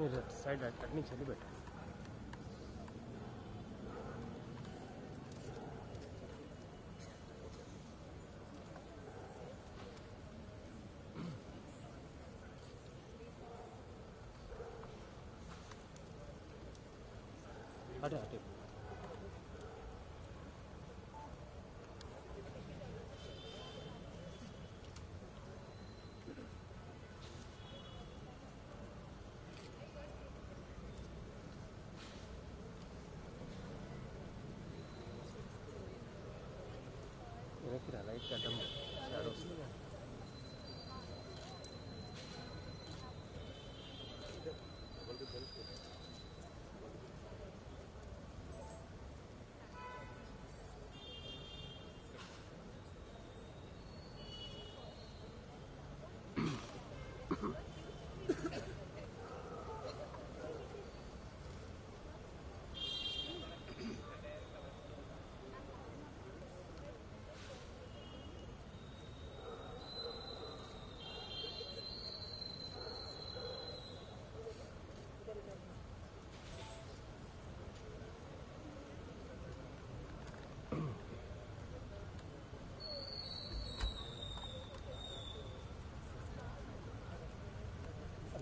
మీరు సైడ్ అటు నుంచి వెళ్ళి పెట్టండి. అటే అటే వెనక్కి రా, లైట్ అడ్డం షాడో వస్తుంది.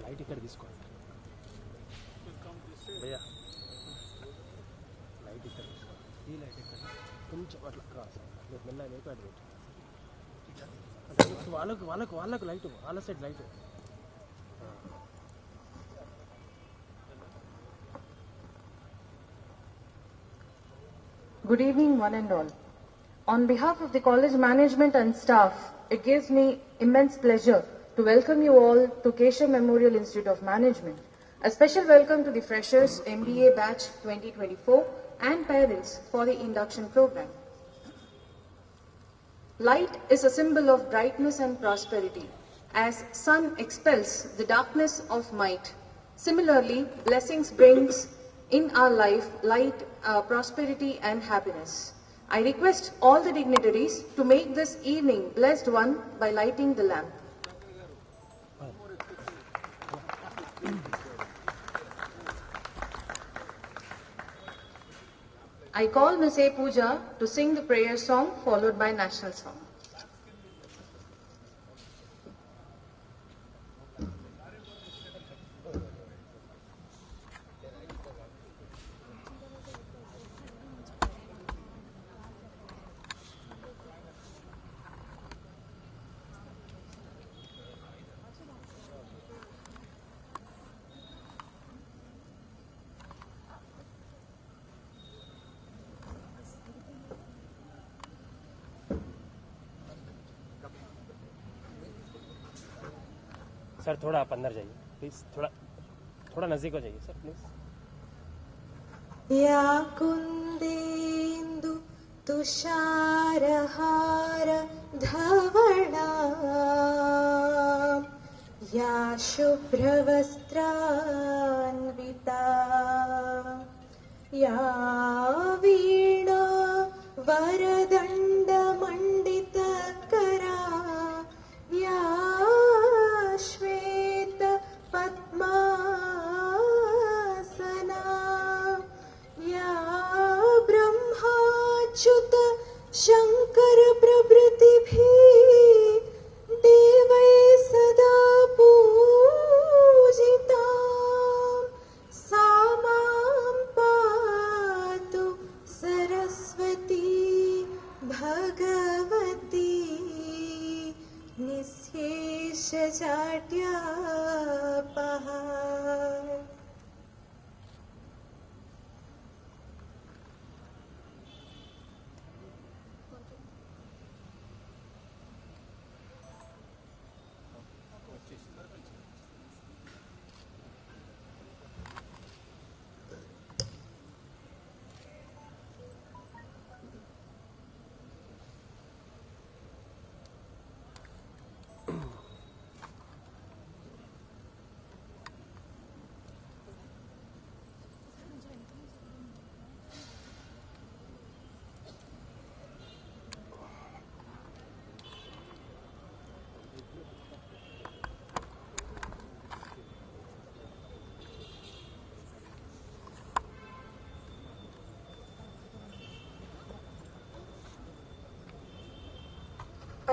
లైట్ ఇక్కడ తీసుకోండి భయ్యా, లైట్ ఇక్కడ తీసుకోండి. ఈ లైట్ ఇక్కడ కొంచెం అట్లా క్రాస్ మీరు మెల్ల లేపు అటు పెట్టి వాళ్ళకు లైట్, వాళ్ళ side light. Good evening, one and all. On behalf of the college management and staff, it gives me immense pleasure to welcome you all to Keshav Memorial Institute of Management. A special welcome to the freshers MBA batch 2024 and parents for the induction program. Light is a symbol of brightness and prosperity, as sun expels the darkness of might. Similarly, blessings brings in our life light, prosperity and happiness. I request all the dignitaries to make this evening blessed one by lighting the lamp. I call Ms. A. Pooja to sing the prayer song followed by national song. Sir थोड़ा आप अंदर जाइए please, थोड़ा नजदीक हो जाइए sir please. या कुन्देन्दु तुषारहार धवला या शुभ्रवस्त्रान्विता या वीणा वरदण्डमण्डितकरा या श्वेत पद्मासना या ब्रह्माच्युत शङ्कर प्रभृतिभिः देवै सदा पूजिता सा मां पातु Saraswati Bhagwati निःशेषजाड्यापहा.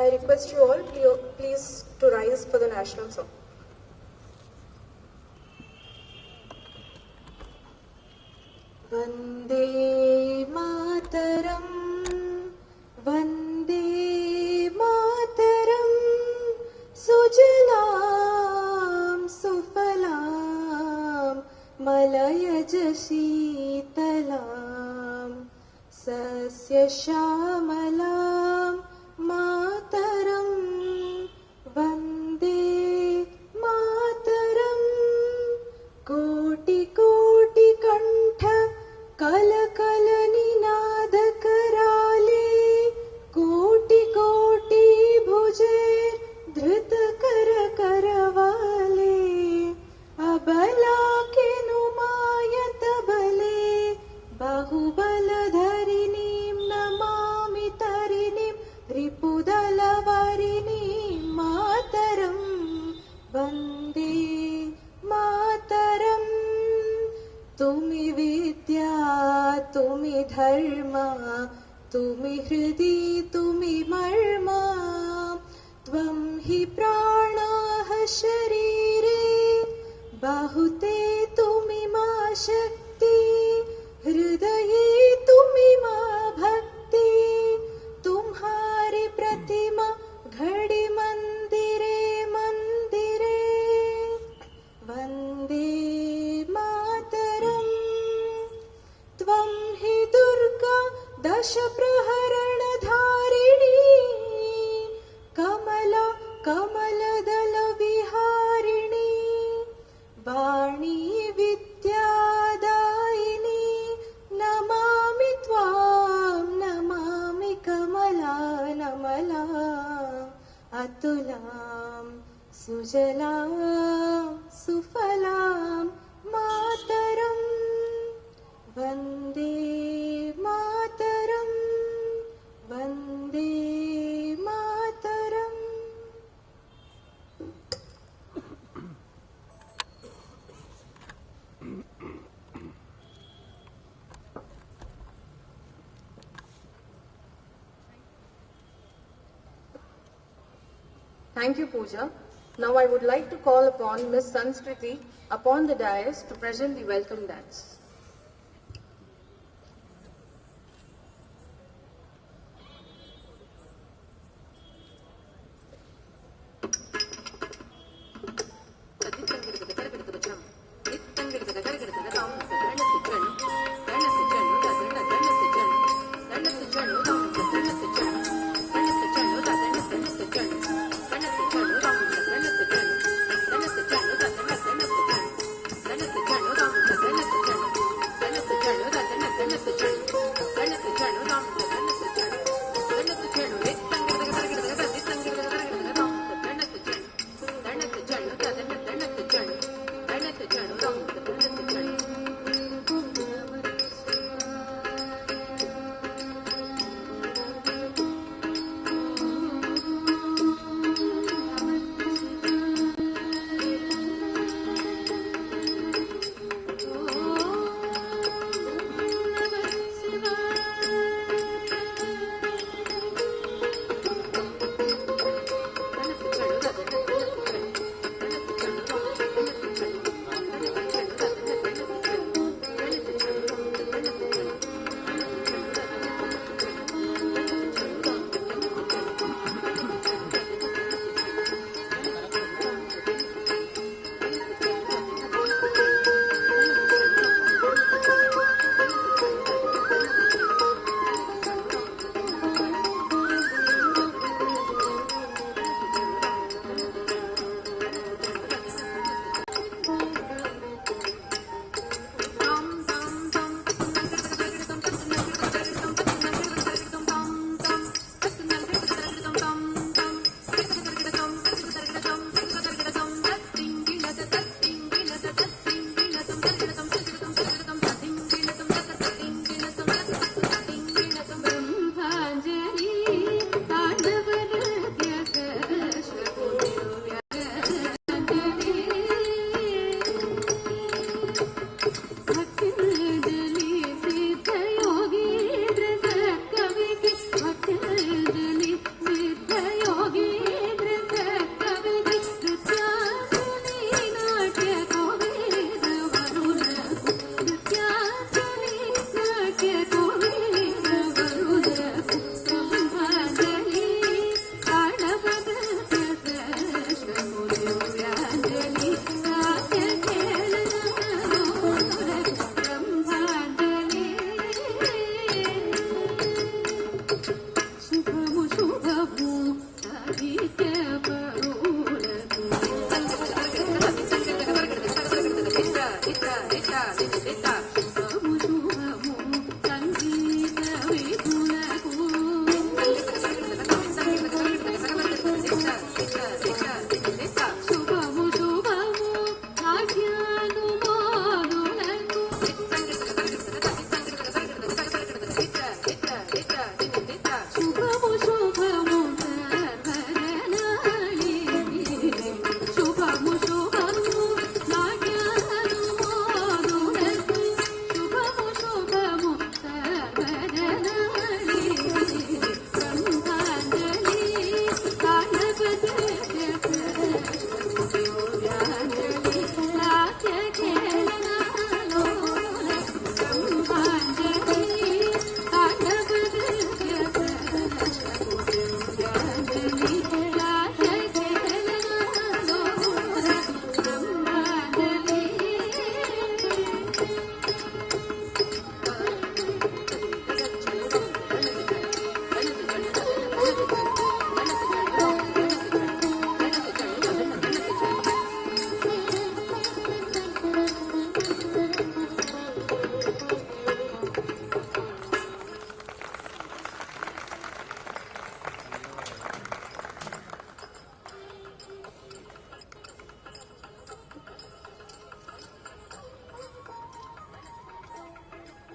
I request you all please to rise for the national song. वन्दे मातरं वन्दे मातरं सुजलां सुफलां मलयज शीतलां सस्यश्यामलां मातरं वन्दे मातरं कोटि कोटि कंठ कल कल निनाद कराले कोटि कोटि भुजे धृत कर करवाले अबला के नुमायत बले बाहुबल धरिणीं नमामि तरिणीं रिपुदल वरिणीं मातरं वन्दे मातरम् तुमि विद्या तुमि धर्मा तुमि हृदि तुमि मर्मा त्वं हि प्राणाः शरीरे बाहुते तुमि मा शक्ति हृदये तुमि मा भक्ति तुम्हारी प्रतिमा घड़ी मंदिरे मंदिरे वन्दे त्वं हि दुर्गा दश प्रहरण धारिणी कमला कमलदल विहारिणी वाणी विद्यादायिनी नमामि त्वां नमामि कमला नमला अतुलां सुजलां सुफलां मातरं वन्दे मातरं Vande Mataram. Thank you, Pooja. Now I would like to call upon Miss Sanskriti upon the dais to present the welcome dance.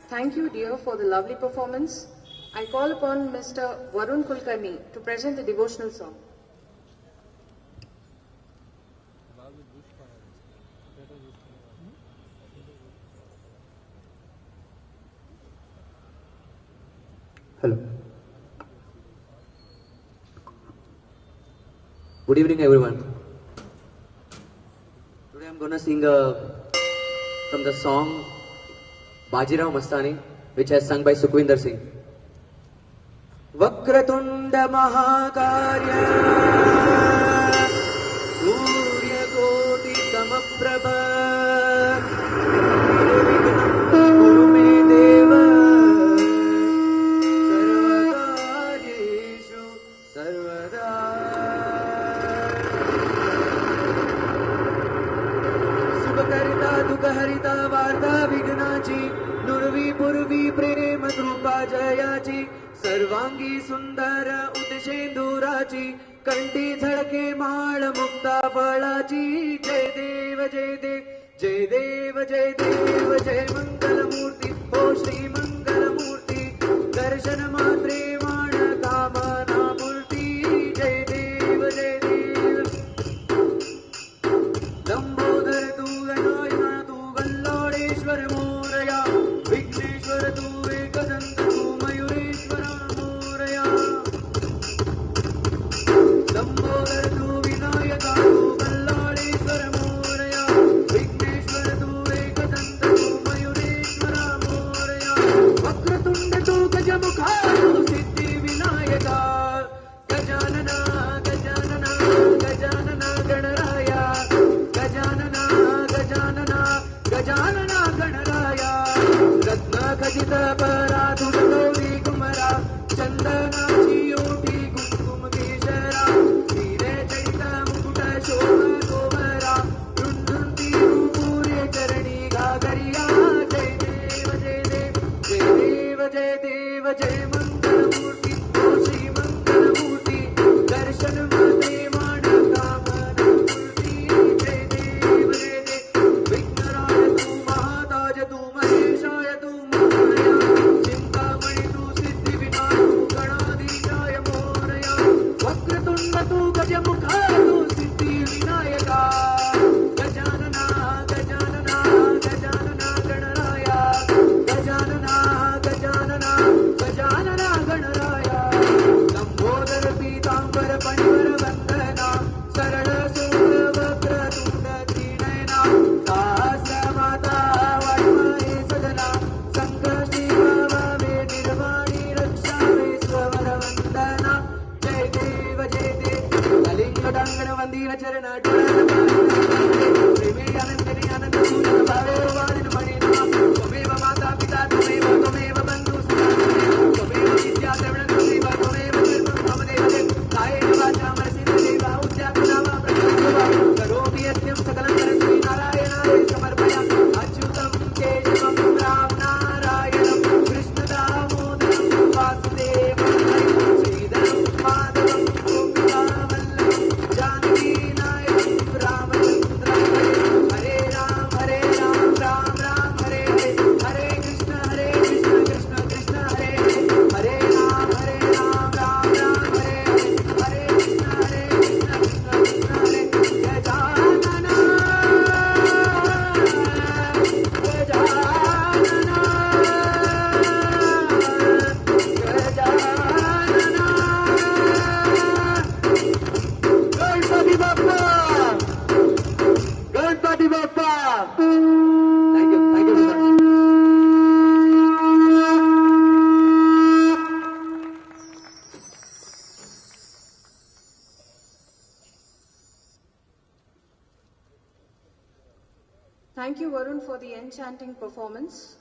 Thank you, dear, for the lovely performance. I call upon Mr. Varun Kulkarni to present the devotional song. Hello. Good evening, everyone. Today I'm gonna sing from the song Bajirao Mastani, which has sung by Sukhwinder Singh. Vakratunda Mahakarya Surya Koti Samaprabha Guru me Deva Sarvakaryeshu Sarvada Subhakarita Dukharita Varta Vignachi Nurvi Purvi Prema Drupa Jayachi सर्वांगी सुंदर उदशेंदुराची कंठी झळके माळ मुक्ता फळाची जय देव जय देव जय देव जय देव जय मंगलमूर्ती हो श्री मंगलमूर्ती दर्शन मात्रे मान कामना मूर्ती जय देव जय देव लंबोदर तू गणायना तू गल्लोळेश्वर मोरया विघ्नेश्वर तू एकदंत तू मयुरेश्वर मोरया लंबोदर तू विनायका तू गल्लोळेश्वर मोरया विघ्नेश्वर तू एकदंत तू मयुरेश्वर मोरया वक्रतुंड तू गजमुखा तू सिद्धी विनायका गजानना गजानना गजानना गणराया गजानना गजानना गजानना गणराया रत्न खचित पराधुर गौरी कुमरा चंदनाची ओठी कुंकुम केशरा हिरे चैत मुकुट शोभा गोवरा रुंधुंती रूपुरे चरणी घागरिया जय देव जय देव जय देव जय देव जय मंगलमूर्ती ओ श्री मंगलमूर्ती दर्शन मध्ये मान कामना मूर्ती जय देव जय देव विघ्नराय तू महाताज तू महेशाय तू मोरया चिंतामणि तू सिद्धि विनायक तू गणाधीशाय मोरया वक्रतुंड तू गजमुखा तू सिद्धि विनायका गजानना गजानना गजानना गणराया गजानना गजानना गजानना गणराया लंबोदर पीतांबर पणिवर वंदना सरळ सूत्र वक्रतुंड त्रिनयना दास माता वाड्मये सदना संकष्टी भावे निर्वाणी रक्षावे स्ववर वंदना जय देव कलिंग डांगण वंदीन चरण प्रेमे आनंदने आनंद सूरत भावे वाणिन मणिना त्वमेव माता पिता त्वमेव बंधु सुता त्वमेव विद्या द्रविण त्वमेव सर्वं मम देवते कायेन वाचा मनसेन्द्रियैर्वा उद्यात्मना प्रकृतिर्वा करोमि यज्ञं सकलं परस्मै नारायणाय समर्पयामि अच्युतं केशवं राम नारायणं कृष्णदामोदरं वासुदेवं श्रीधरं माधवं गोपिकावल्लभं जानकीनायकं रामचन्द्रं हरे राम राम राम हरे हरे हरे कृष्ण कृष्ण कृष्ण हरे हरे राम राम राम हरे हरे हरे कृष्ण कृष्ण कृष्ण हरे Gajanana Gajanana Gajanana Ganpati Bappa Ganpati Bappa thank you very much. Thank you, Varun, for the enchanting performance.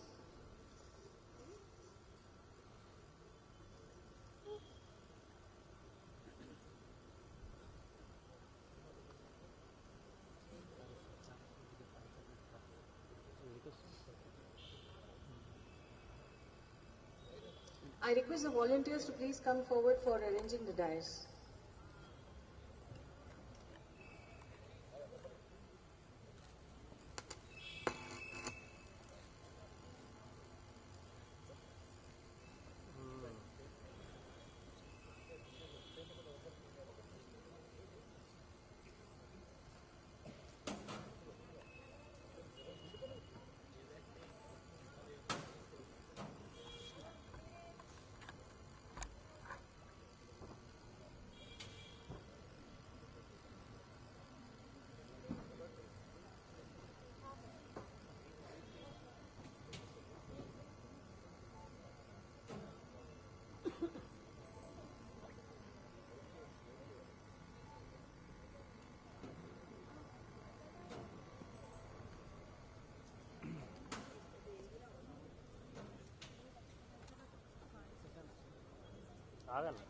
I request the volunteers to please come forward for arranging the dais. ఆగండి.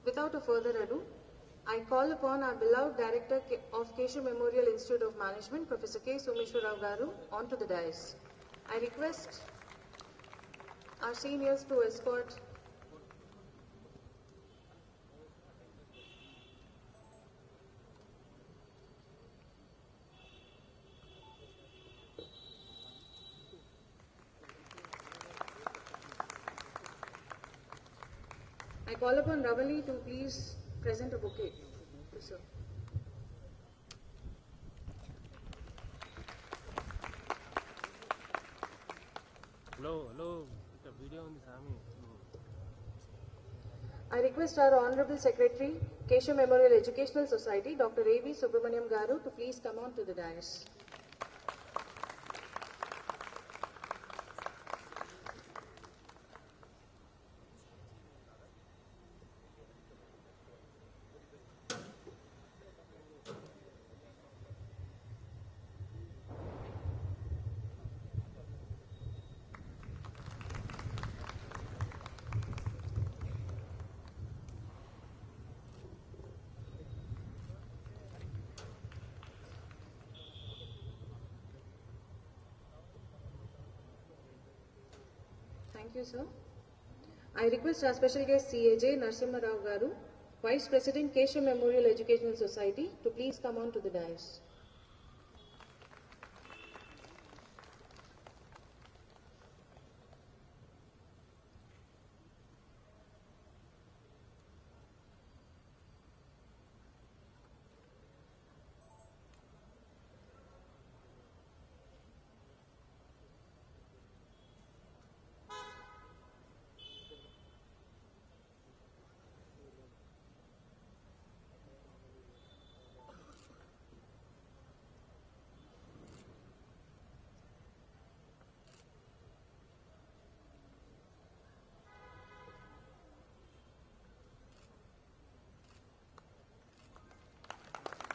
Without a further ado, I call upon our beloved Director of Keshav Memorial Institute of Management, Professor K. Someshwarrao Garu, onto the dais. I request our seniors to escort I call upon Ravali to please present a bouquet to sir. Hello, the video on the Sami. I request our Honorable Secretary, Keshav Memorial Educational Society, Dr. A.V. Subramaniam Garu, to please come on to the dais. Thank you, sir. I request our special guest CAJ Narasimha Rao Garu, Vice President Keshav Memorial Educational Society, to please come on to the dais.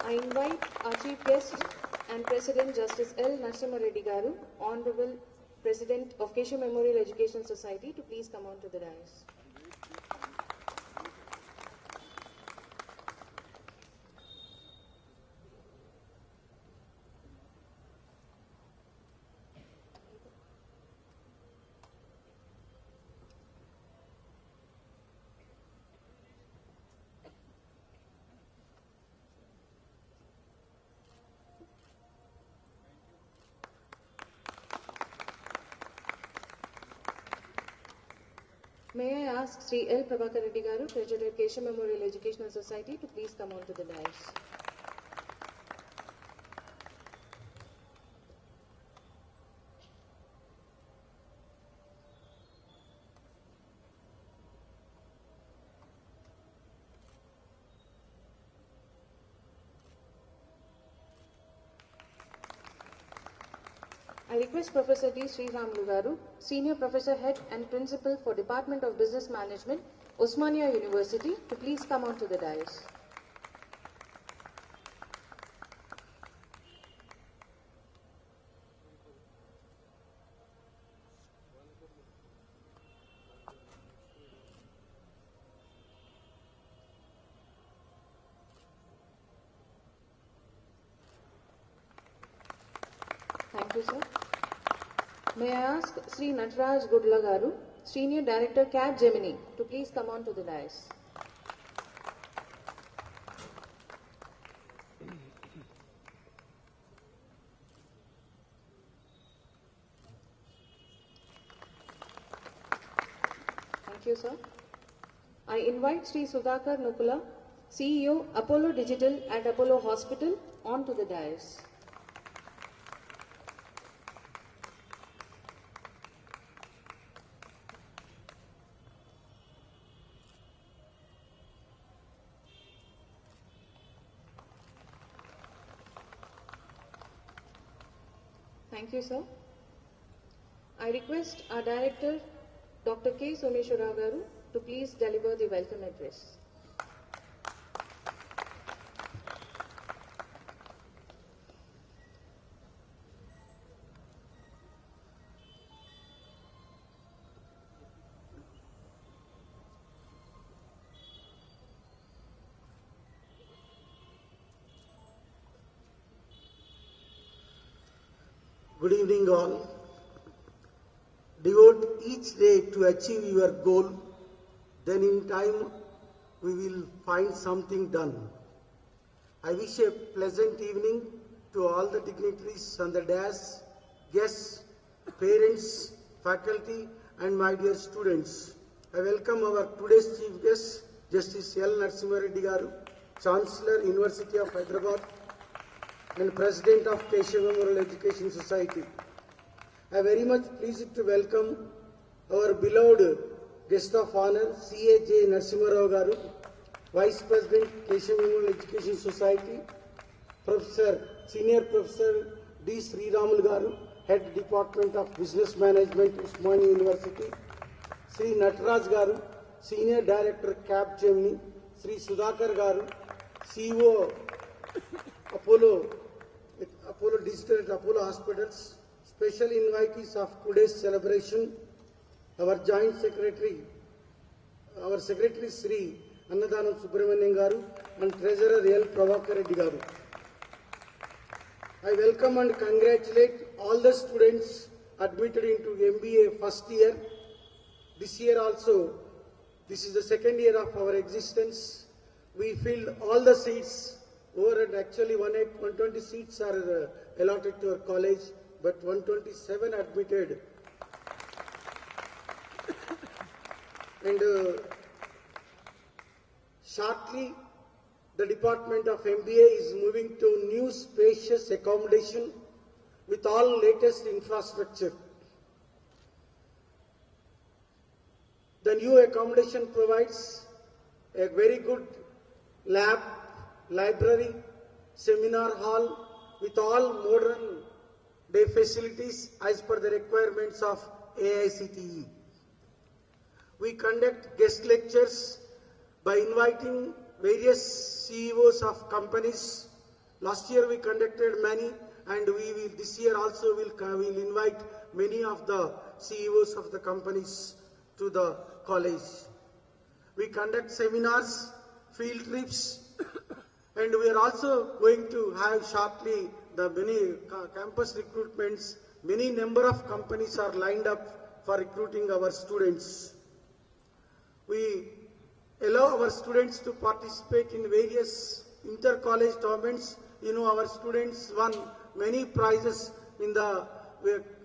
I invite our Chief Guest and President Justice L. Narasimha Reddy Garu, Honorable President of Keshav Memorial Education Society, to please come on to the dais. May I ask Sri L. Prabhakar Reddy Garu, Treasurer Keshav Memorial Educational Society, to please come on to the dais. I request Professor D. Sriramalu Garu, Senior Professor Head and Principal for Department of Business Management, Osmania University, to please come on to the dais. Thank you, sir. May I ask Sri Narayanaguda Garu, Senior Director KMIM, to please come on to the dais. Thank you, sir. I invite Sri Sudhakar Nukula, CEO, Apollo Digital at Apollo Hospital, on to the dais. Thank you, sir. I request our Director, Dr. K. Someshwara Garu, to please deliver the welcome address. Good evening all. Devote each day to achieve your goal, then in time we will find something done. I wish a pleasant evening to all the dignitaries on the dais, guests, parents, faculty and my dear students. I welcome our today's chief guest, Justice L. Narasimha Reddy Garu, Chancellor, University of Hyderabad and President of Keshav Memorial Education Society. I am very much pleased to welcome our beloved guest of honor, C.A.J. Narasimha Rao Garu, Vice President, Keshav Memorial Education Society, Senior Professor D. Sriramalu Garu, Head Department of Business Management, Osmania University, Sri Nataraj Garu, Senior Director, KMIM, Sri Sudhakar Garu, CEO, Apollo Digital at Apollo Hospitals, special invitees of today's celebration, our Joint Secretary, our Secretary Sri Annadhanam Subramanian Garu and Treasurer L. Prabhakar Reddy Garu. I welcome and congratulate all the students admitted into MBA first year. This year also, this is the second year of our existence. We filled all the seats over, and actually 120 seats are allotted to our college, but 127 admitted. And shortly, the Department of MBA is moving to new spacious accommodation with all latest infrastructure. The new accommodation provides a very good lab, library, seminar hall with all modern day facilities as per the requirements of AICTE. We conduct guest lectures by inviting various CEOs of companies Last year we conducted many, and this year also will invite many of the CEOs of the companies to the college. We conduct seminars, field trips, and we are also going to have shortly the many campus recruitments. Many number of companies are lined up for recruiting our students. We allow our students to participate in various inter-college tournaments. You know, our students won many prizes in the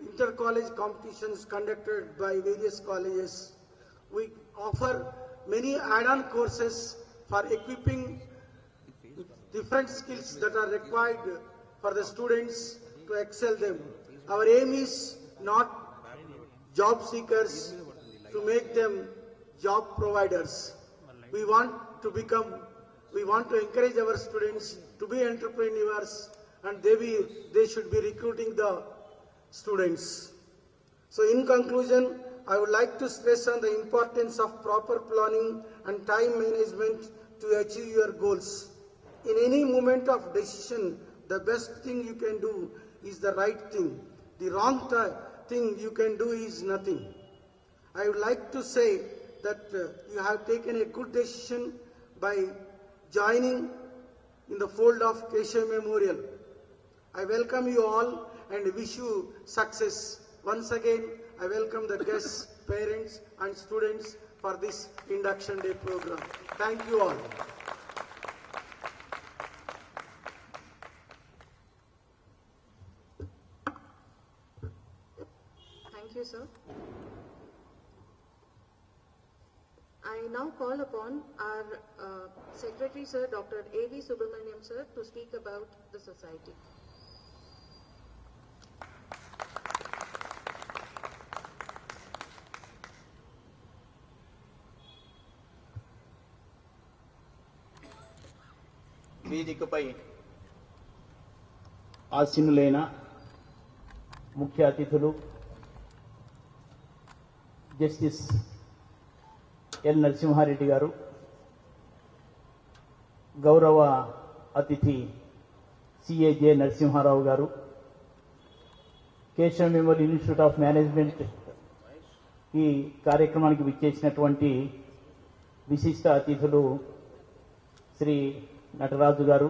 inter-college competitions conducted by various colleges. We offer many add-on courses for equipping different skills that are required for the students to excel them. Our aim is not job seekers, to make them job providers. We want to encourage our students to be entrepreneurs, and they should be recruiting the students. So in conclusion, I would like to stress on the importance of proper planning and time management to achieve your goals. In any moment of decision, the best thing you can do is the right thing. The wrong thing you can do is nothing. I would like to say that you have taken a good decision by joining in the fold of Keshav Memorial. I welcome you all and wish you success. Once again, I welcome the guests, parents and students for this induction day program. Thank you all. Thank you, sir. I now call upon our Secretary, Sir, Dr. A.V. Subramaniam, sir, to speak about the society. వేదికపై ఆసీనులైన ముఖ్య అతిథులు justice L Narasimha Reddy గారు, గౌరవ అతిథి సిఏజే నరసింహారావు గారు, Keshav memorial institute of management ఈ కార్యక్రమానికి విచ్చేసినటువంటి విశిష్ట అతిథులు శ్రీ నటరాజు గారు,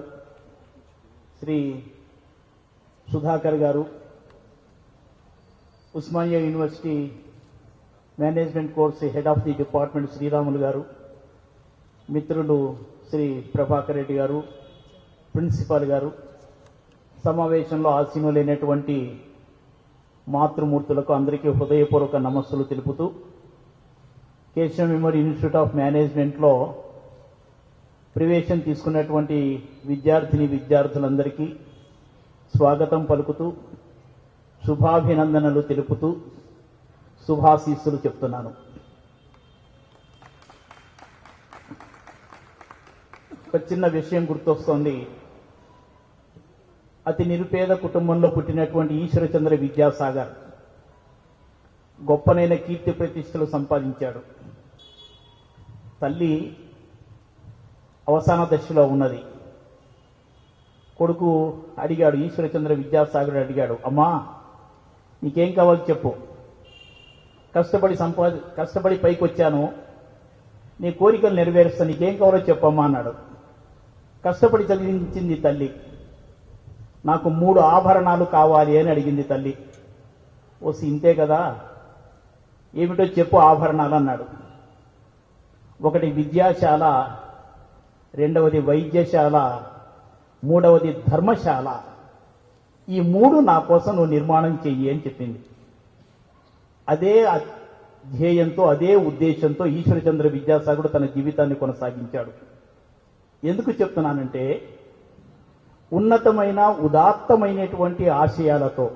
శ్రీ సుధాకర్ గారు, Osmania university management course head of the department Sriramulu గారు, మిత్రులు శ్రీ ప్రభాకర్ రెడ్డి గారు, ప్రిన్సిపాల్ గారు, సమావేశంలో ఆసీనులైనటువంటి మాతృమూర్తులకు అందరికీ హృదయపూర్వక నమస్సులు తెలుపుతూ, కేశవ్ మెమోరియల్ ఇన్స్టిట్యూట్ ఆఫ్ మేనేజ్మెంట్లో ప్రవేశం తీసుకున్నటువంటి విద్యార్థులందరికీ స్వాగతం పలుకుతూ, శుభాభినందనలు తెలుపుతూ శుభాశీస్సులు చెప్తున్నాను. ఒక చిన్న విషయం గుర్తొస్తోంది. అతి నిరుపేద కుటుంబంలో పుట్టినటువంటి ఈశ్వరచంద్ర విద్యాసాగర్ గొప్పనైన కీర్తి ప్రతిష్టలు సంపాదించాడు. తల్లి అవసాన దశలో ఉన్నది. కొడుకు అడిగాడు, ఈశ్వరచంద్ర విద్యాసాగర్ అడిగాడు, అమ్మా నీకేం కావాలో చెప్పు, కష్టపడి పైకి వచ్చాను, నీ కోరికలు నెరవేరుస్తా, నీకేం కావాలో చెప్పమ్మా అన్నాడు. కష్టపడి చదివించింది తల్లి. నాకు 3 ఆభరణాలు కావాలి అని అడిగింది తల్లి. ఓసి ఇంతే కదా, ఏమిటో చెప్పు ఆభరణాలు అన్నాడు. ఒకటి విద్యాశాల, రెండవది వైద్యశాల, మూడవది ధర్మశాల. ఈ 3 నా కోసం నువ్వు నిర్మాణం చెయ్యి అని చెప్పింది. అదే ధ్యేయంతో, అదే ఉద్దేశంతో ఈశ్వరచంద్ర విద్యాసాగరుడు తన జీవితాన్ని కొనసాగించాడు. ఎందుకు చెప్తున్నానంటే, ఉన్నతమైన ఉదాత్తమైనటువంటి ఆశయాలతో,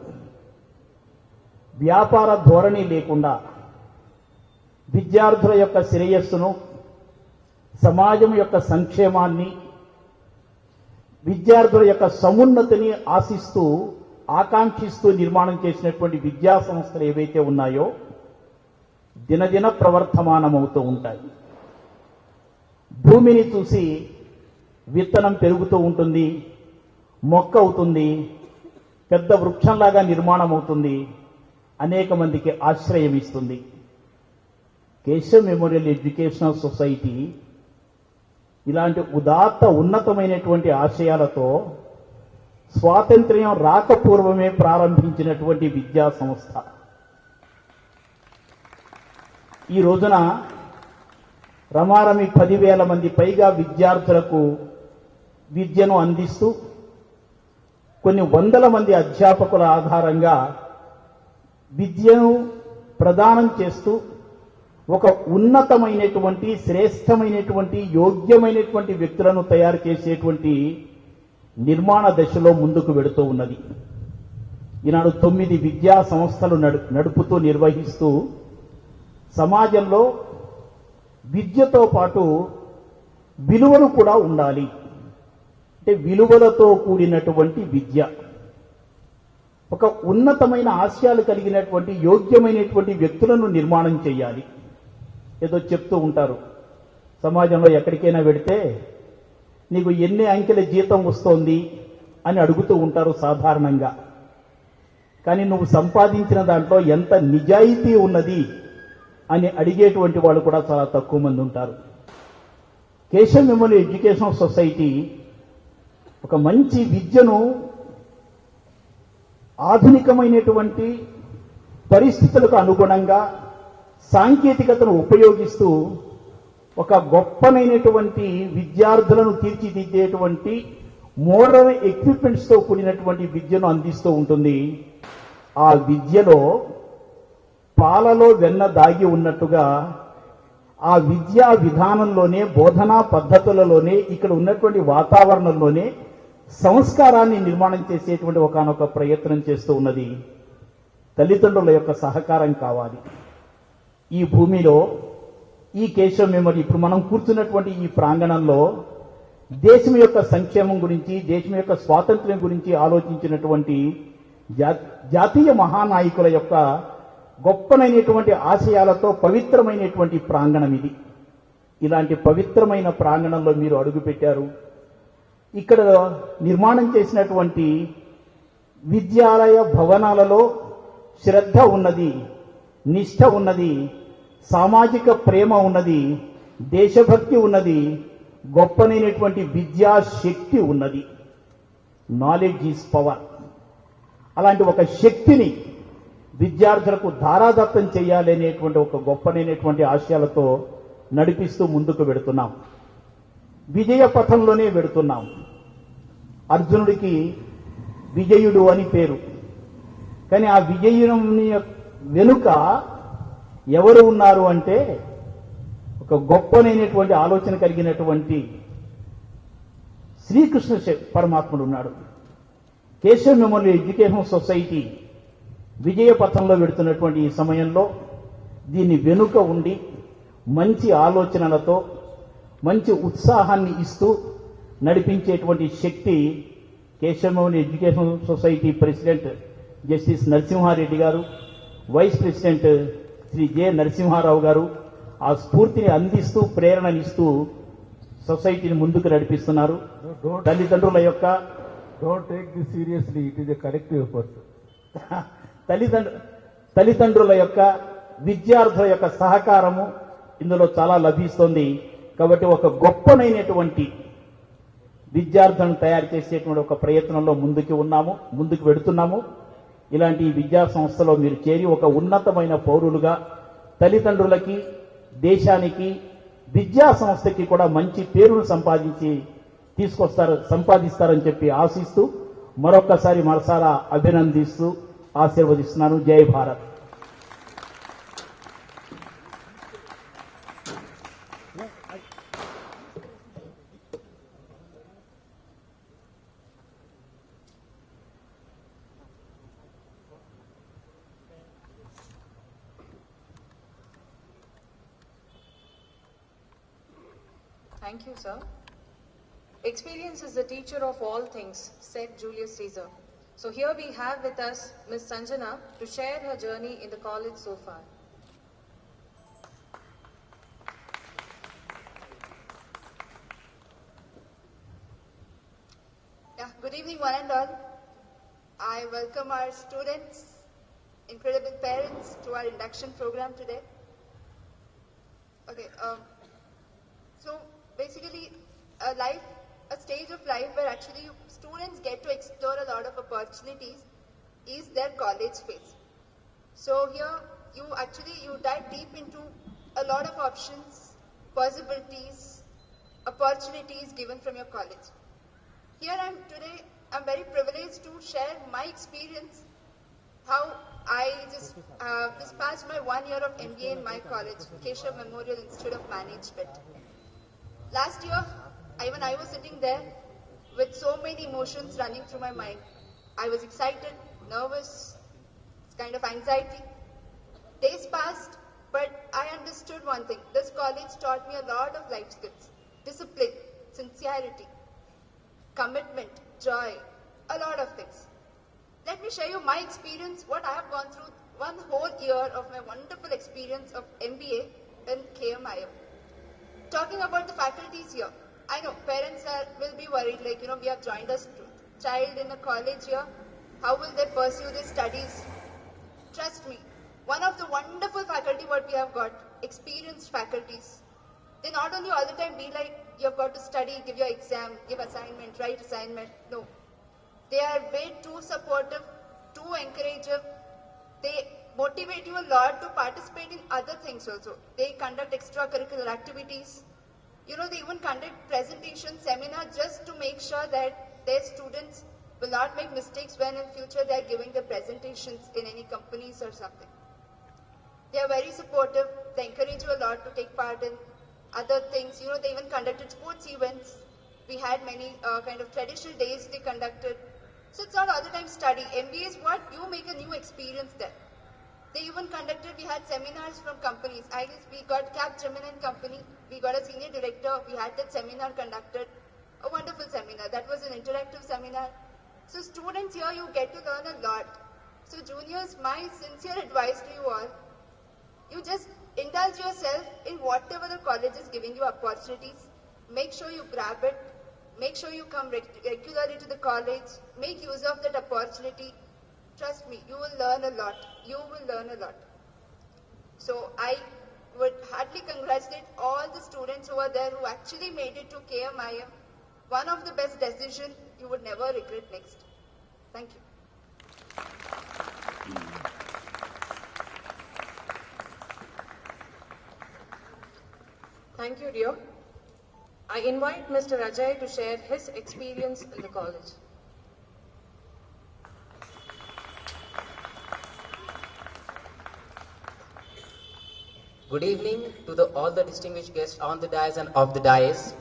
వ్యాపార ధోరణి లేకుండా విద్యార్థుల యొక్క శ్రేయస్సును, సమాజం యొక్క సంక్షేమాన్ని, విద్యార్థుల యొక్క సమున్నతిని ఆశిస్తూ, ఆకాంక్షిస్తూ నిర్మాణం చేసినటువంటి విద్యా సంస్థలు ఏవైతే ఉన్నాయో దినదిన ప్రవర్తమానమవుతూ ఉంటాయి. భూమిని చూసి విత్తనం పెరుగుతూ ఉంటుంది, మొక్క అవుతుంది, పెద్ద వృక్షంలాగా నిర్మాణం అవుతుంది, అనేక మందికి ఆశ్రయం ఇస్తుంది. కేశవ్ మెమోరియల్ ఎడ్యుకేషనల్ సొసైటీ ఇలాంటి ఉదాత్త ఉన్నతమైనటువంటి ఆశయాలతో స్వాతంత్ర్యం రాకపూర్వమే ప్రారంభించినటువంటి విద్యా సంస్థ. ఈ రోజున రమారమి 10,000 మంది పైగా విద్యార్థులకు విద్యను అందిస్తూ కొన్ని వందల మంది అధ్యాపకుల ఆధారంగా విద్యను ప్రదానం చేస్తూ ఒక ఉన్నతమైనటువంటి, శ్రేష్టమైనటువంటి, యోగ్యమైనటువంటి వ్యక్తులను తయారు చేసేటువంటి నిర్మాణ దశలో ముందుకు వెడుతూ ఉన్నది. ఈనాడు 9 విద్యా సంస్థలు నడుపుతూ నిర్వహిస్తూ సమాజంలో విద్యతో పాటు విలువలు కూడా ఉండాలి. అంటే విలువలతో కూడినటువంటి విద్య, ఒక ఉన్నతమైన ఆశయాలు కలిగినటువంటి యోగ్యమైనటువంటి వ్యక్తులను నిర్మాణం చేయాలి. ఏదో చెప్తూ ఉంటారు, సమాజంలో ఎక్కడికైనా వెడితే నీకు ఎన్ని అంకెల జీతం వస్తోంది అని అడుగుతూ ఉంటారు సాధారణంగా. కానీ నువ్వు సంపాదించిన దాంట్లో ఎంత నిజాయితీ ఉన్నది అని అడిగేటువంటి వాళ్ళు కూడా చాలా తక్కువ మంది ఉంటారు. కేశవ్ మెమోరియల్ ఎడ్యుకేషనల్ సొసైటీ ఒక మంచి విద్యను ఆధునికమైనటువంటి పరిస్థితులకు అనుగుణంగా సాంకేతికతను ఉపయోగిస్తూ ఒక గొప్పనైనటువంటి విద్యార్థులను తీర్చిదిద్దేటువంటి మోడర్న్ ఎక్విప్మెంట్స్తో కూడినటువంటి విద్యను అందిస్తూ ఉంటుంది. ఆ విద్యలో పాలలో వెన్న దాగి ఉన్నట్టుగా ఆ విద్యా విధానంలోనే, బోధనా పద్ధతులలోనే, ఇక్కడ ఉన్నటువంటి వాతావరణంలోనే సంస్కారాన్ని నిర్మాణం చేసేటువంటి ఒకానొక ప్రయత్నం చేస్తూ ఉన్నది. తల్లిదండ్రుల యొక్క సహకారం కావాలి. ఈ భూమిలో, ఈ కేశవ్ మెమోరీ ఇప్పుడు మనం కూర్చున్నటువంటి ఈ ప్రాంగణంలో దేశం యొక్క సంక్షేమం గురించి, దేశం యొక్క స్వాతంత్ర్యం గురించి ఆలోచించినటువంటి జాతీయ మహానాయకుల యొక్క గొప్పనైనటువంటి ఆశయాలతో పవిత్రమైనటువంటి ప్రాంగణం ఇది. ఇలాంటి పవిత్రమైన ప్రాంగణంలో మీరు అడుగుపెట్టారు. ఇక్కడ నిర్మాణం చేసినటువంటి విద్యాలయ భవనాలలో శ్రద్ధ ఉన్నది, నిష్ఠ ఉన్నది, సామాజిక ప్రేమ ఉన్నది, దేశభక్తి ఉన్నది, గొప్పనైనటువంటి విద్యా శక్తి ఉన్నది. Knowledge is power. అలాంటి ఒక శక్తిని విద్యార్థులకు ధారాదత్తం చేయాలి అనేటువంటి ఒక గొప్పనైనటువంటి ఆశయాలతో నడిపిస్తూ ముందుకు వెడుతున్నాం. విజయ పథంలోనే వెడుతున్నాం. అర్జునుడికి విజయుడు అని పేరు. కానీ ఆ విజయుని వెనుక ఎవరు ఉన్నారు అంటే ఒక గొప్పనైనటువంటి ఆలోచన కలిగినటువంటి శ్రీకృష్ణ పరమాత్ముడు ఉన్నాడు. కేశవ్ మెమోరియల్ ఎడ్యుకేషన్ సొసైటీ విజయ పథంలో వెడుతున్నటువంటి ఈ సమయంలో దీని వెనుక ఉండి మంచి ఆలోచనలతో, మంచి ఉత్సాహాన్ని ఇస్తూ నడిపించేటువంటి శక్తి Keshav memorial education society president justice Narasimha Reddy గారు, vice president Shri J Narasimha Rao గారు ఆ స్ఫూర్తిని అందిస్తూ, ప్రేరణనిస్తూ సొసైటీని ముందుకు నడిపిస్తున్నారు. తల్లిదండ్రుల యొక్క Don't take this seriously. It is a collective effort. తల్లిదండ్రుల యొక్క, విద్యార్థుల యొక్క సహకారము ఇందులో చాలా లభిస్తుంది. కాబట్టి ఒక గొప్పనైనటువంటి విద్యార్థులను తయారు చేసేటువంటి ఒక ప్రయత్నంలో ముందుకు వెడుతున్నాము. ఇలాంటి విద్యా సంస్థలో మీరు చేరి ఒక ఉన్నతమైన పౌరులుగా తల్లిదండ్రులకి, దేశానికి, విద్యా సంస్థకి కూడా మంచి పేరును సంపాదిస్తారని చెప్పి ఆశిస్తూ మరొక్కసారి మనసారా అభినందిస్తూ ఆశీర్వదిస్తున్నాను. జై Bharat. Thank you, sir. Experience is the teacher of all things, said Julius Caesar. So here we have with us Ms. Sanjana to share her journey in the college so far. Yeah, good evening one and all. I welcome our students, incredible parents to our induction program today. Okay, so basically a stage of life where actually students get to explore a lot of opportunities is their college phase. So here you dive deep into a lot of options, possibilities, opportunities given from your college. Here I'm very privileged to share my experience, how I just passed my 1 year of MBA in my college, Keshav Memorial Institute of Management. Last year, even I was sitting there with so many emotions running through my mind. I was excited, nervous, kind of anxiety. Days passed, but I understood one thing. This college taught me a lot of life skills, discipline, sincerity, commitment, joy, a lot of things. Let me share you my experience, what I have gone through 1 whole year of my wonderful experience of MBA in KMIM. Talking about the faculties here, I know parents will be worried, like, we have joined a child in a college here. How will they pursue their studies? Trust me, one of the wonderful faculty what we have got, experienced faculties. They not only all the time be like, you've got to study, give your exam, give assignment, write assignment. No. They are way too supportive, too encouraging. They motivate you a lot to participate in other things also. They conduct extracurricular activities. They even conduct presentation, seminar just to make sure that their students will not make mistakes when in future they are giving the presentations in any companies or something. They are very supportive. They encourage you a lot to take part in other things. They even conducted sports events. We had many kind of traditional days they conducted. So it's not all the time study. MBA is what? You make a new experience there. They even conducted, we had seminars from companies. I guess we got Capgemini company. We got a senior director. We had that seminar conducted. A wonderful seminar. That was an interactive seminar. So students here, you get to learn a lot. So juniors, my sincere advice to you all, you just indulge yourself in whatever the college is giving you opportunities. Make sure you grab it. Make sure you come regularly to the college. Make use of that opportunity. Trust me, you will learn a lot. You will learn a lot. So I would heartily congratulate all the students who are there who actually made it to KMIM. One of the best decisions you would never regret next. Thank you. Thank you, dear. I invite Mr. Ajay to share his experience in the college. Good evening to all the distinguished guests on the dais and off the dais.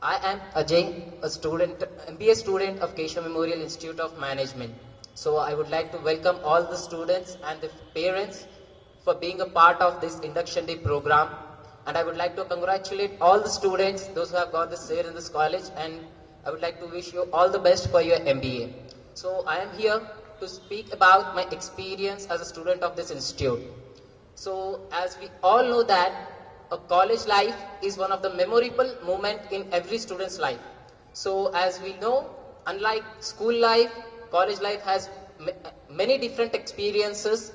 I am Ajay, a student, MBA student of Keshav Memorial Institute of Management. So I would like to welcome all the students and the parents for being a part of this induction day program. And I would like to congratulate all the students, those who have got this year in this college, and I would like to wish you all the best for your MBA. So I am here to speak about my experience as a student of this institute. So as we all know that a college life is one of the memorable moment in every student's life. So as we know, unlike school life, college life has many different experiences.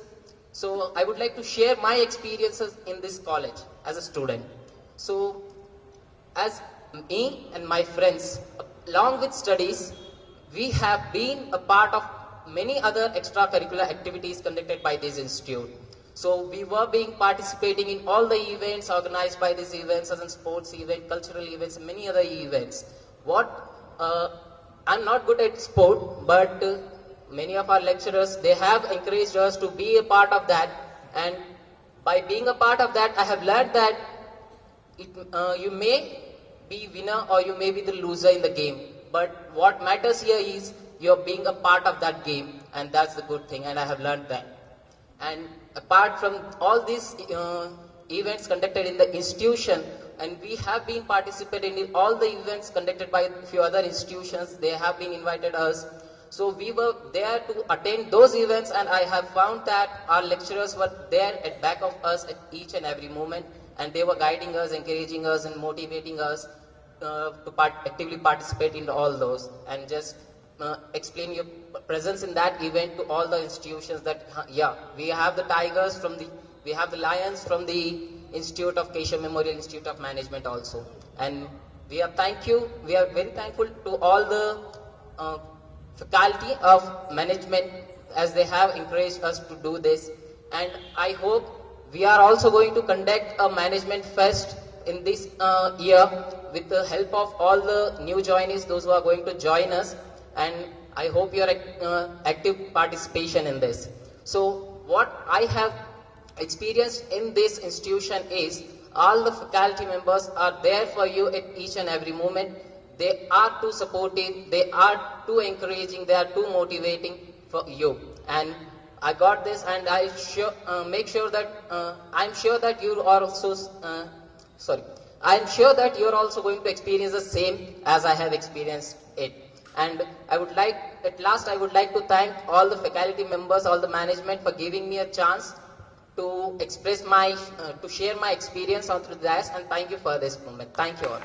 So I would like to share my experiences in this college as a student. So as me and my friends, along with studies, we have been a part of many other extracurricular activities conducted by this institute. So we were participating in all the events organized by these events, as in sports event, cultural events, and many other events. I'm not good at sport, but many of our lecturers, they have encouraged us to be a part of that. And by being a part of that, I have learned that you may be winner or you may be the loser in the game. But what matters here is you're being a part of that game, and that's the good thing, and I have learned that. And apart from all these events conducted in the institution, and we have been participating in all the events conducted by a few other institutions, they have been invited us. So we were there to attend those events, and I have found that our lecturers were there at back of us at each and every moment, and they were guiding us, encouraging us, and motivating us. actively participate in all those, and just explain your presence in that event to all the institutions that yeah, we have the tigers from the, we have the lions from the Institute of Keshav Memorial Institute of Management also. And we are very thankful to all the faculty of management as they have encouraged us to do this. And I hope we are also going to conduct a management fest in this year with the help of all the new joinees, those who are going to join us. And I hope your active participation in this. So what I have experienced in this institution is all the faculty members are there for you at each and every moment. They are too supportive, they are too encouraging, they are too motivating for you. And I got this, and I make sure that I'm sure that you are also I'm sure that you are also going to experience the same as I have experienced it. And I would like, at last, I would like to thank all the faculty members, all the management for giving me a chance to express my, to share my experience on through this, and thank you for this moment. Thank you all.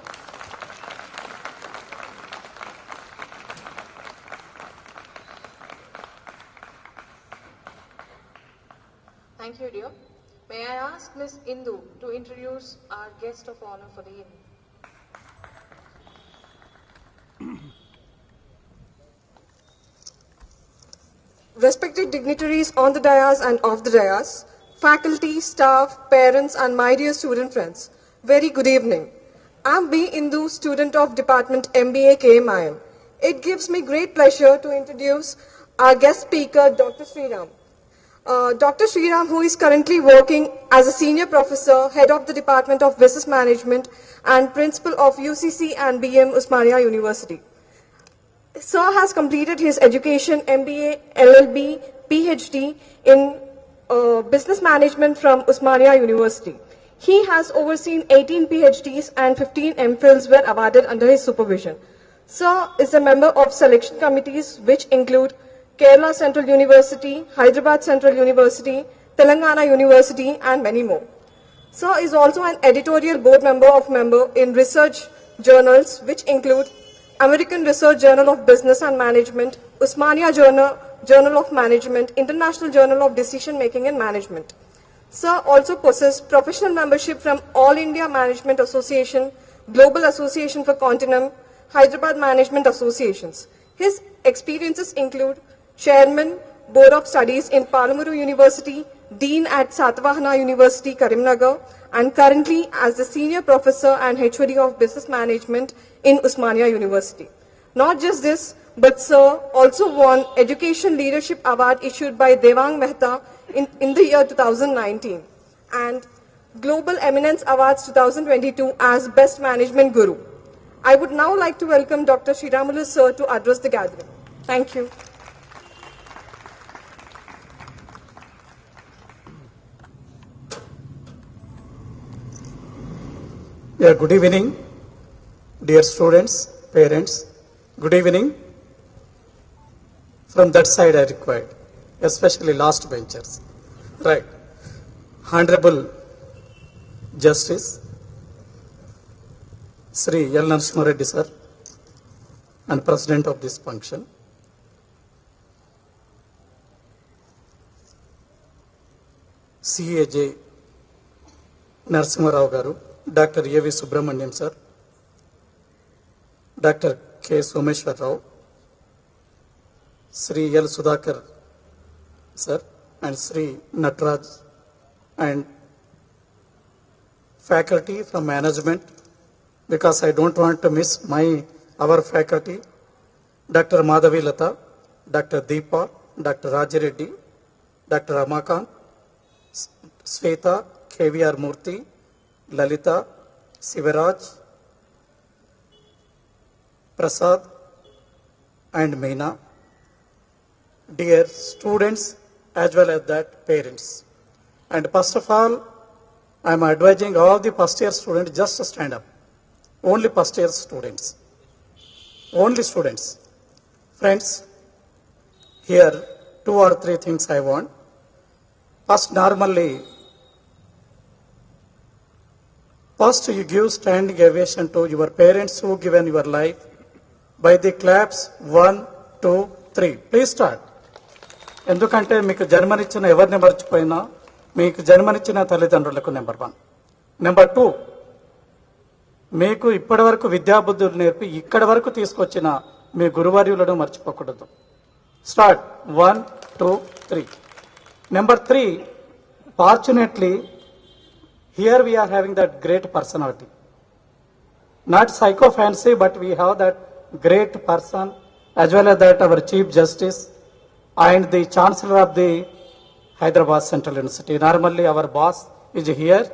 Thank you, dear. May I ask Ms. Indu to introduce our guest of honor for the evening? Respected dignitaries on the dais and off the dais, faculty, staff, parents, and my dear student friends, very good evening. I'm B. Indu, student of Department MBA KMIM. It gives me great pleasure to introduce our guest speaker, Dr. Sriram. Dr. Sriram, who is currently working as a senior professor, head of the Department of Business Management, and principal of UCC and BM Osmania University. Sir has completed his education MBA, LLB, PhD in Business Management from Osmania University. He has overseen 18 PhDs and 15 MPhils were awarded under his supervision. Sir is a member of selection committees which include Kerala Central University, Hyderabad Central University, Telangana University, and many more. Sir is also an editorial board member in research journals which include American Research Journal of Business and Management, Osmania Journal of Management, International Journal of Decision Making and Management. Sir also possesses professional membership from All India Management Association, Global Association for Continuum, Hyderabad Management Associations. His experiences include Chairman, Board of Studies in Palamuru University, Dean at Satavahana University, Karimnagar, and currently as the Senior Professor and HOD of Business Management in Osmania University. Not just this, but Sir also won Education Leadership Award issued by Devang Mehta in the year 2019 and Global Eminence Awards 2022 as Best Management Guru. I would now like to welcome Dr. Sriramulu Sir to address the gathering. Thank you. Yeah, good evening, dear students, parents. Good evening. From that side I required, especially last benchers. Right. Honorable Justice Sri L. Narasimha Reddy sir and President of this function. CAJ Narasimha Rao Garu, Dr. A.V. Subramaniam sir, Dr. K. Someshwar Rao, Sri L. Sudhakar sir, and Sri Natraj, and faculty from management, because I don't want to miss our faculty, Dr. Madhavi Lata, Dr. Deepa, Dr. Rajareddy, Dr. Ramakant, Sveta, KVR Murthy, Lalita, Sivaraj, Prasad, and Meena. Dear students, as well as that parents. And first of all, I am advising all the first year students just to stand up. Only first year students. Only students. Friends, here 2 or 3 things I want. First, normally First, you give standing ovation to your parents who given your life. By the claps, 1, 2, 3. Please start. ఎందుకంటే మీకు జన్మనిచ్చిన ఎవరిని మర్చిపోయినా మీకు జన్మనిచ్చిన తల్లిదండ్రులకు number 1. Number 2, మీకు ఇప్పటి వరకు విద్యాబుద్ధులు నేర్పి ఇక్కడి వరకు తీసుకొచ్చిన మీ గురువర్యులను మర్చిపోకూడదు. Start. 1, 2, 3. Number 3, fortunately here we are having that great personality. Not psycho fancy, but we have that great person as well as that our Chief Justice and the Chancellor of the Hyderabad Central University. Normally our boss is here,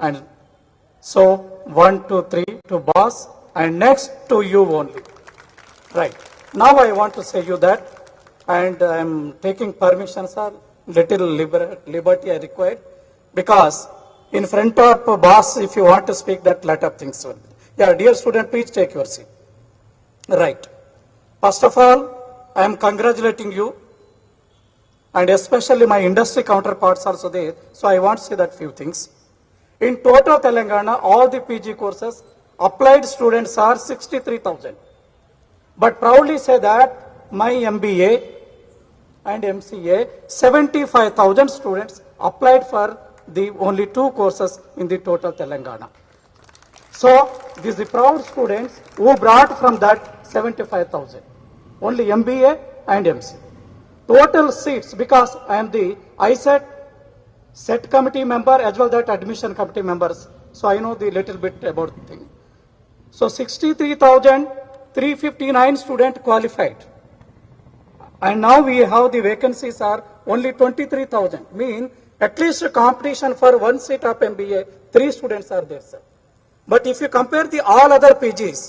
and so 1, 2, 3 to boss and next to you only. Right. Now I want to say you that, and I am taking permission, sir, little liberty I required, because in front of boss, if you want to speak that lot of things. Yeah, dear student, please take your seat. Right. First of all, I am congratulating you, and especially my industry counterparts also there. So I want to say that few things. In total Telangana, all the PG courses, applied students are 63,000. But proudly say that my MBA and MCA, 75,000 students applied for the only 2 courses in the total Telangana. So, these are the proud students who brought from that 75,000. Only MBA and MCA. Total seats, because I am the ISET set committee member as well as that admission committee members. So, I know the little bit about the thing. So, 63,359 students qualified. And now we have the vacancies are only 23,000. Mean at least a competition for 1 seat of MBA, 3 students are there, sir. But if you compare the all other PGs,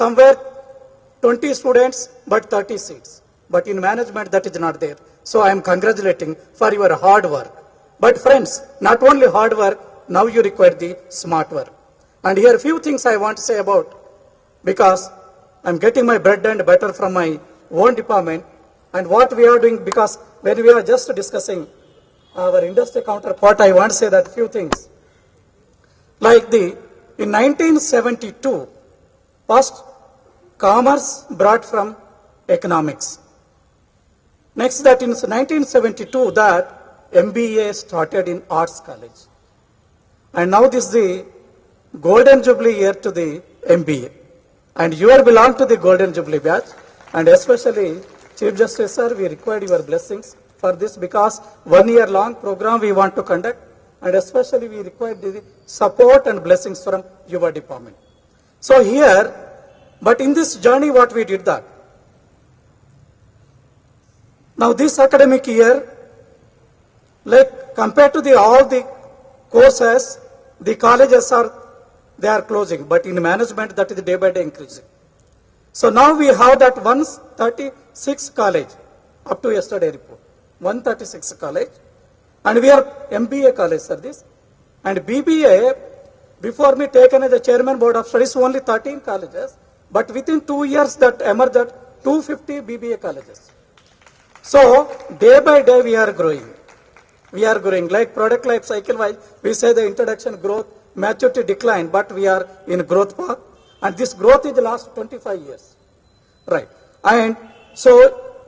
somewhere 20 students but 30 seats. But in management that is not there. So I am congratulating for your hard work. But friends, not only hard work, now you require the smart work. And here few things I want to say about, because I am getting my bread and butter from my own department, and what we are doing, because when we are just discussing our industry counterpart, I want to say that few things. Like in 1972, first commerce brought from economics. Next that in 1972 that MBA started in Arts College. And now this is the golden jubilee year to the MBA. And you are belong to the golden jubilee batch. And especially Chief Justice sir, we require your blessings for this, because 1 year long program we want to conduct, and especially we require the support and blessings from your department. So here, but in this journey what we did that. Now this academic year, like compared to all the courses, the colleges they are closing, but in management that is day by day increasing. So now we have that 136 college up to yesterday report. 136 college, and we are MBA college, sir, this. And BBA, before me taken as the chairman board of studies, only 13 colleges, but within 2 years that emerged that 250 BBA colleges. So, day by day we are growing. We are growing, like product life cycle wise, we say the introduction growth, maturity decline, but we are in growth path, and this growth is the last 25 years. Right. And so,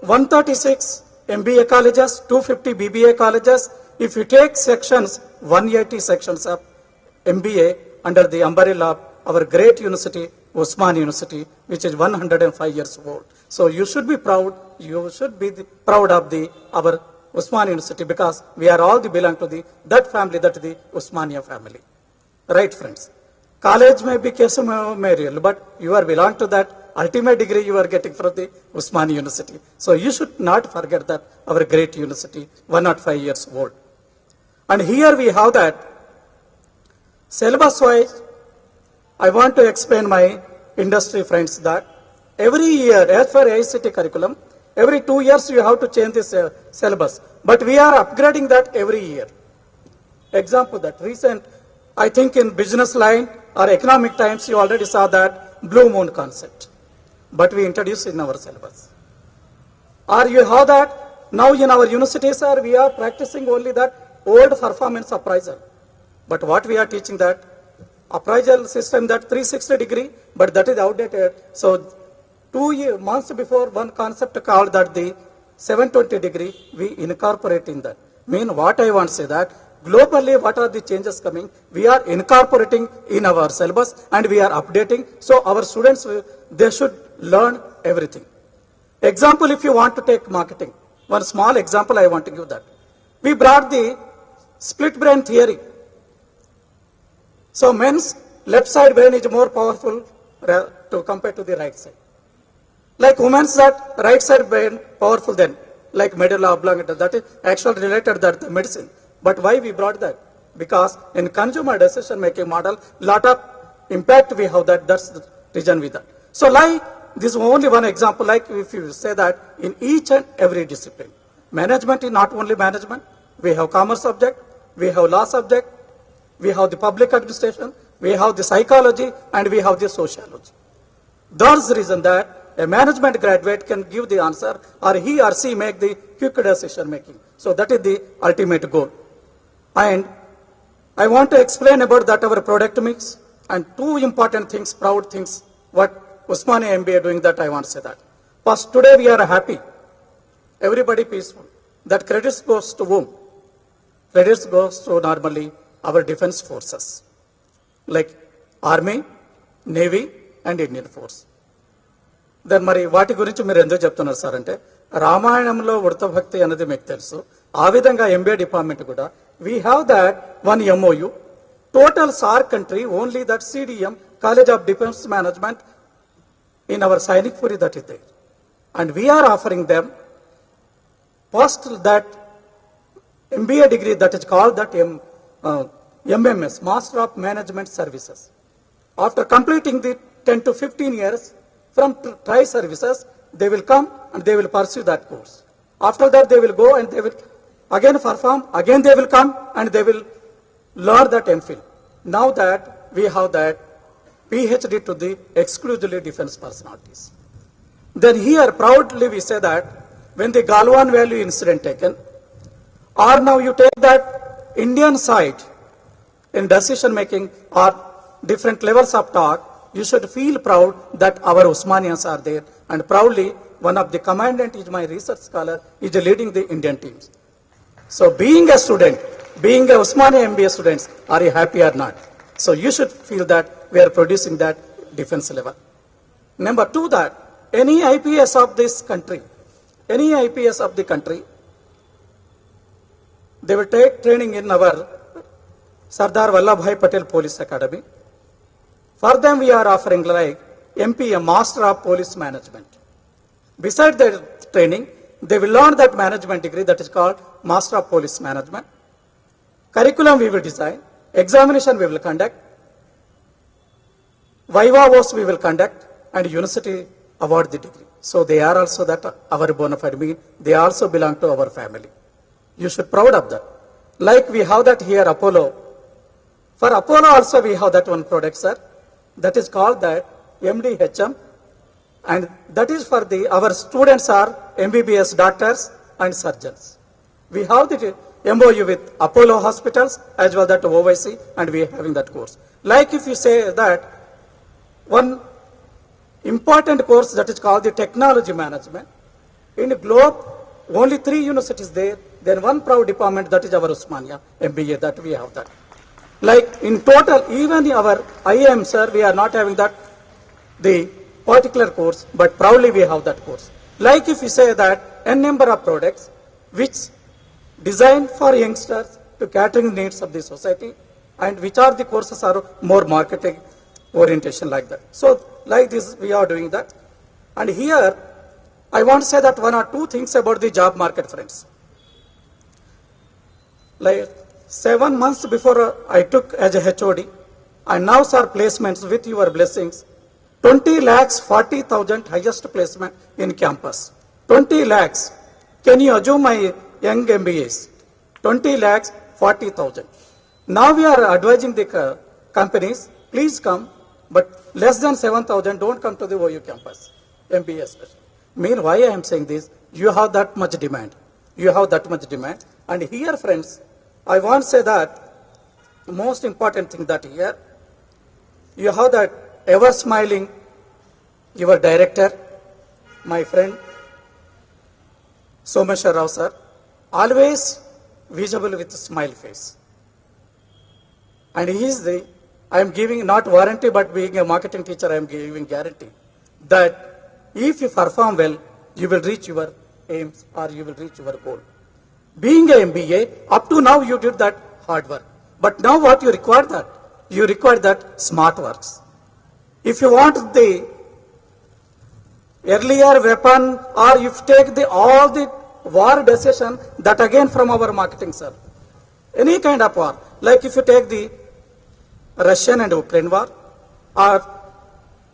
136 MBA colleges, 250 BBA colleges. If you take sections, 180 sections of MBA under the umbrella of our great university, Usman University, which is 105 years old. So you should be proud. You should be proud of our Usman University, because we are all belong to that family, that is the Usmania family. Right, friends? College may be Keshav Memorial, but you are belong to that ultimate degree you are getting from the Usman University. So you should not forget that our great university, 105 years old. And here we have that syllabus wise, I want to explain my industry friends that every year, as per AICT curriculum, every 2 years you have to change this syllabus. But we are upgrading that every year. Example that recent, I think in business line or economic times, you already saw that blue moon concept. But we introduced in our syllabus. Or you have that now in our universities, we are practicing only that old performance appraisal. But what we are teaching that appraisal system that 360 degree, but that is outdated. So 2 months before, one concept called that the 720 degree, we incorporate in that. Mean what I want to say that globally what are the changes coming, we are incorporating in our syllabus and we are updating. So our students, they should learn everything. Example, if you want to take marketing, one small example I want to give that. We brought the split brain theory. So men's left side brain is more powerful to compare to the right side. Like women's that right side brain powerful then, like medulla oblongata, that is actually related that the medicine. But why we brought that? Because in consumer decision making model, lot of impact we have that, that's the reason with that. So like, this is only one example, like if you say that in each and every discipline, management is not only management, we have commerce subject, we have law subject, we have the public administration, we have the psychology, and we have the sociology. That's the reason that a management graduate can give the answer, or he or she make the quick decision making. So that is the ultimate goal. And I want to explain about that our product mix and two important things, proud things, what Usmania MBA doing that I want to say that. First, today we are happy. Everybody peaceful. That credits goes to whom? Credits goes to normally our defense forces. Like Army, Navy and Indian Force. Then మరి వాటి గురించి మీరు ఎందుకు చెప్తున్నారు sir అంటే రామాయణంలో ఉడత భక్తి అనేది మీకు తెలుసు. ఆ విధంగా ఎంబీఏ డిపార్ట్మెంట్ కూడా we have that one MOU. Total sir country only that CDM, College of Defense Management in our Sainik Puri that is there. And we are offering them first that MBA degree that is called that MMS, Master of Management Services. After completing the 10 to 15 years from TRI services, they will come and they will pursue that course. After that, they will go and they will again perform, again they will come and they will learn that MPhil. Now that we have that PhD to the exclusively defense personalities. Then here proudly we say that when the Galwan Valley incident taken, or now you take that Indian side in decision making or different levels of talk, you should feel proud that our Usmanians are there, and proudly one of the commandant is my research scholar, is leading the Indian teams. So being a student, being a Usmania MBA students, are you happy or not? So you should feel that we are producing that defense level. Number two, that any IPS of this country, any IPS of the country, they will take training in our Sardar Vallabhbhai Patel Police Academy. For them, we are offering like MPM, Master of Police Management. Besides their training, they will learn that management degree that is called Master of Police Management. Curriculum we will design, examination we will conduct, Vivavos we will conduct, and university award the degree. So they are also that our bona fide mean, they also belong to our family. You should be proud of that. Like we have that here, Apollo. For Apollo also we have that one product, sir. That is called that MDHM, and that is for the, our students are MBBS doctors and surgeons. We have the MOU with Apollo hospitals as well that OIC, and we are having that course. Like if you say that one important course that is called the technology management, in the globe only 3 universities there, then one proud department that is our Usmania MBA that we have that. Like in total, even our IIM, sir, we are not having that, the particular course, but proudly we have that course. Like if you say that n number of products which designed for youngsters to catering needs of the society, and which are the courses are more marketing orientation like that. So like this, we are doing that. And here, I want to say that one or two things about the job market, friends. Like 7 months before I took as a HOD, and now sir placements with your blessings, 20 lakhs 40,000 highest placement in campus. 20 lakhs. Can you assume my young MBAs? 20 lakhs 40,000. Now we are advising the companies, please come, but less than 7,000 don't come to the OU campus, MBA especially. Mean why I am saying this? You have that much demand. You have that much demand. And here, friends, I want to say that the most important thing that here, You have that ever smiling, your director, my friend, Someshwar Rao sir, always visible with a smile face. And he is I am giving not warranty, but being a marketing teacher, I am giving guarantee that if you perform well, you will reach your aims or you will reach your goal. Being a MBA, up to now you did that hard work. But now what you require that? You require that smart works. If you want the earlier weapon, or if you take all the war decision, that again from our marketing sir. Any kind of war, like if you take the Russian and Ukraine war, or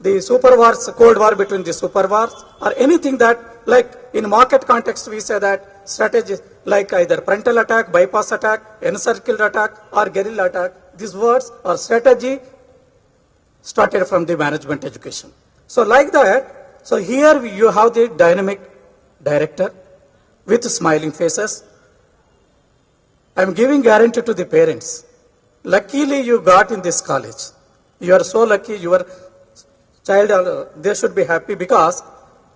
the super wars, Cold War between the super wars, or anything that, like in market context, we say that strategies like either frontal attack, bypass attack, encircled attack, or guerrilla attack. These words or strategy started from the management education. So like that, so here you have the dynamic director with smiling faces. I am giving guarantee to the parents. Luckily you got in this college. You are so lucky, your child, they should be happy, because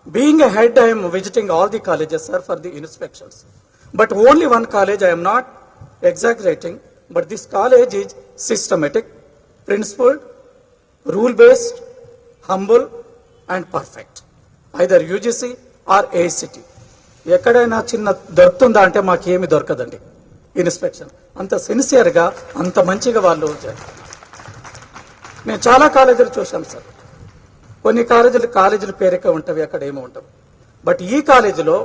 being a head, I am visiting all the colleges, sir, for the inspections. But only one college, I am not exaggerating, but this college is systematic, principled, rule-based, humble, and perfect. Either UGC or ACT. ఎక్కడైనా చిన్న దొరుకుతుందా అంటే మాకేమి దొరకదండి inspection. అంత సిన్సియర్గా, అంత మంచిగా వాళ్ళు. నేను చాలా కాలేజీలు చూశాను సార్. కొన్ని కాలేజీలు పేరుకే ఉంటవి, అక్కడ ఏమో ఉండవు. బట్ ఈ కాలేజీలో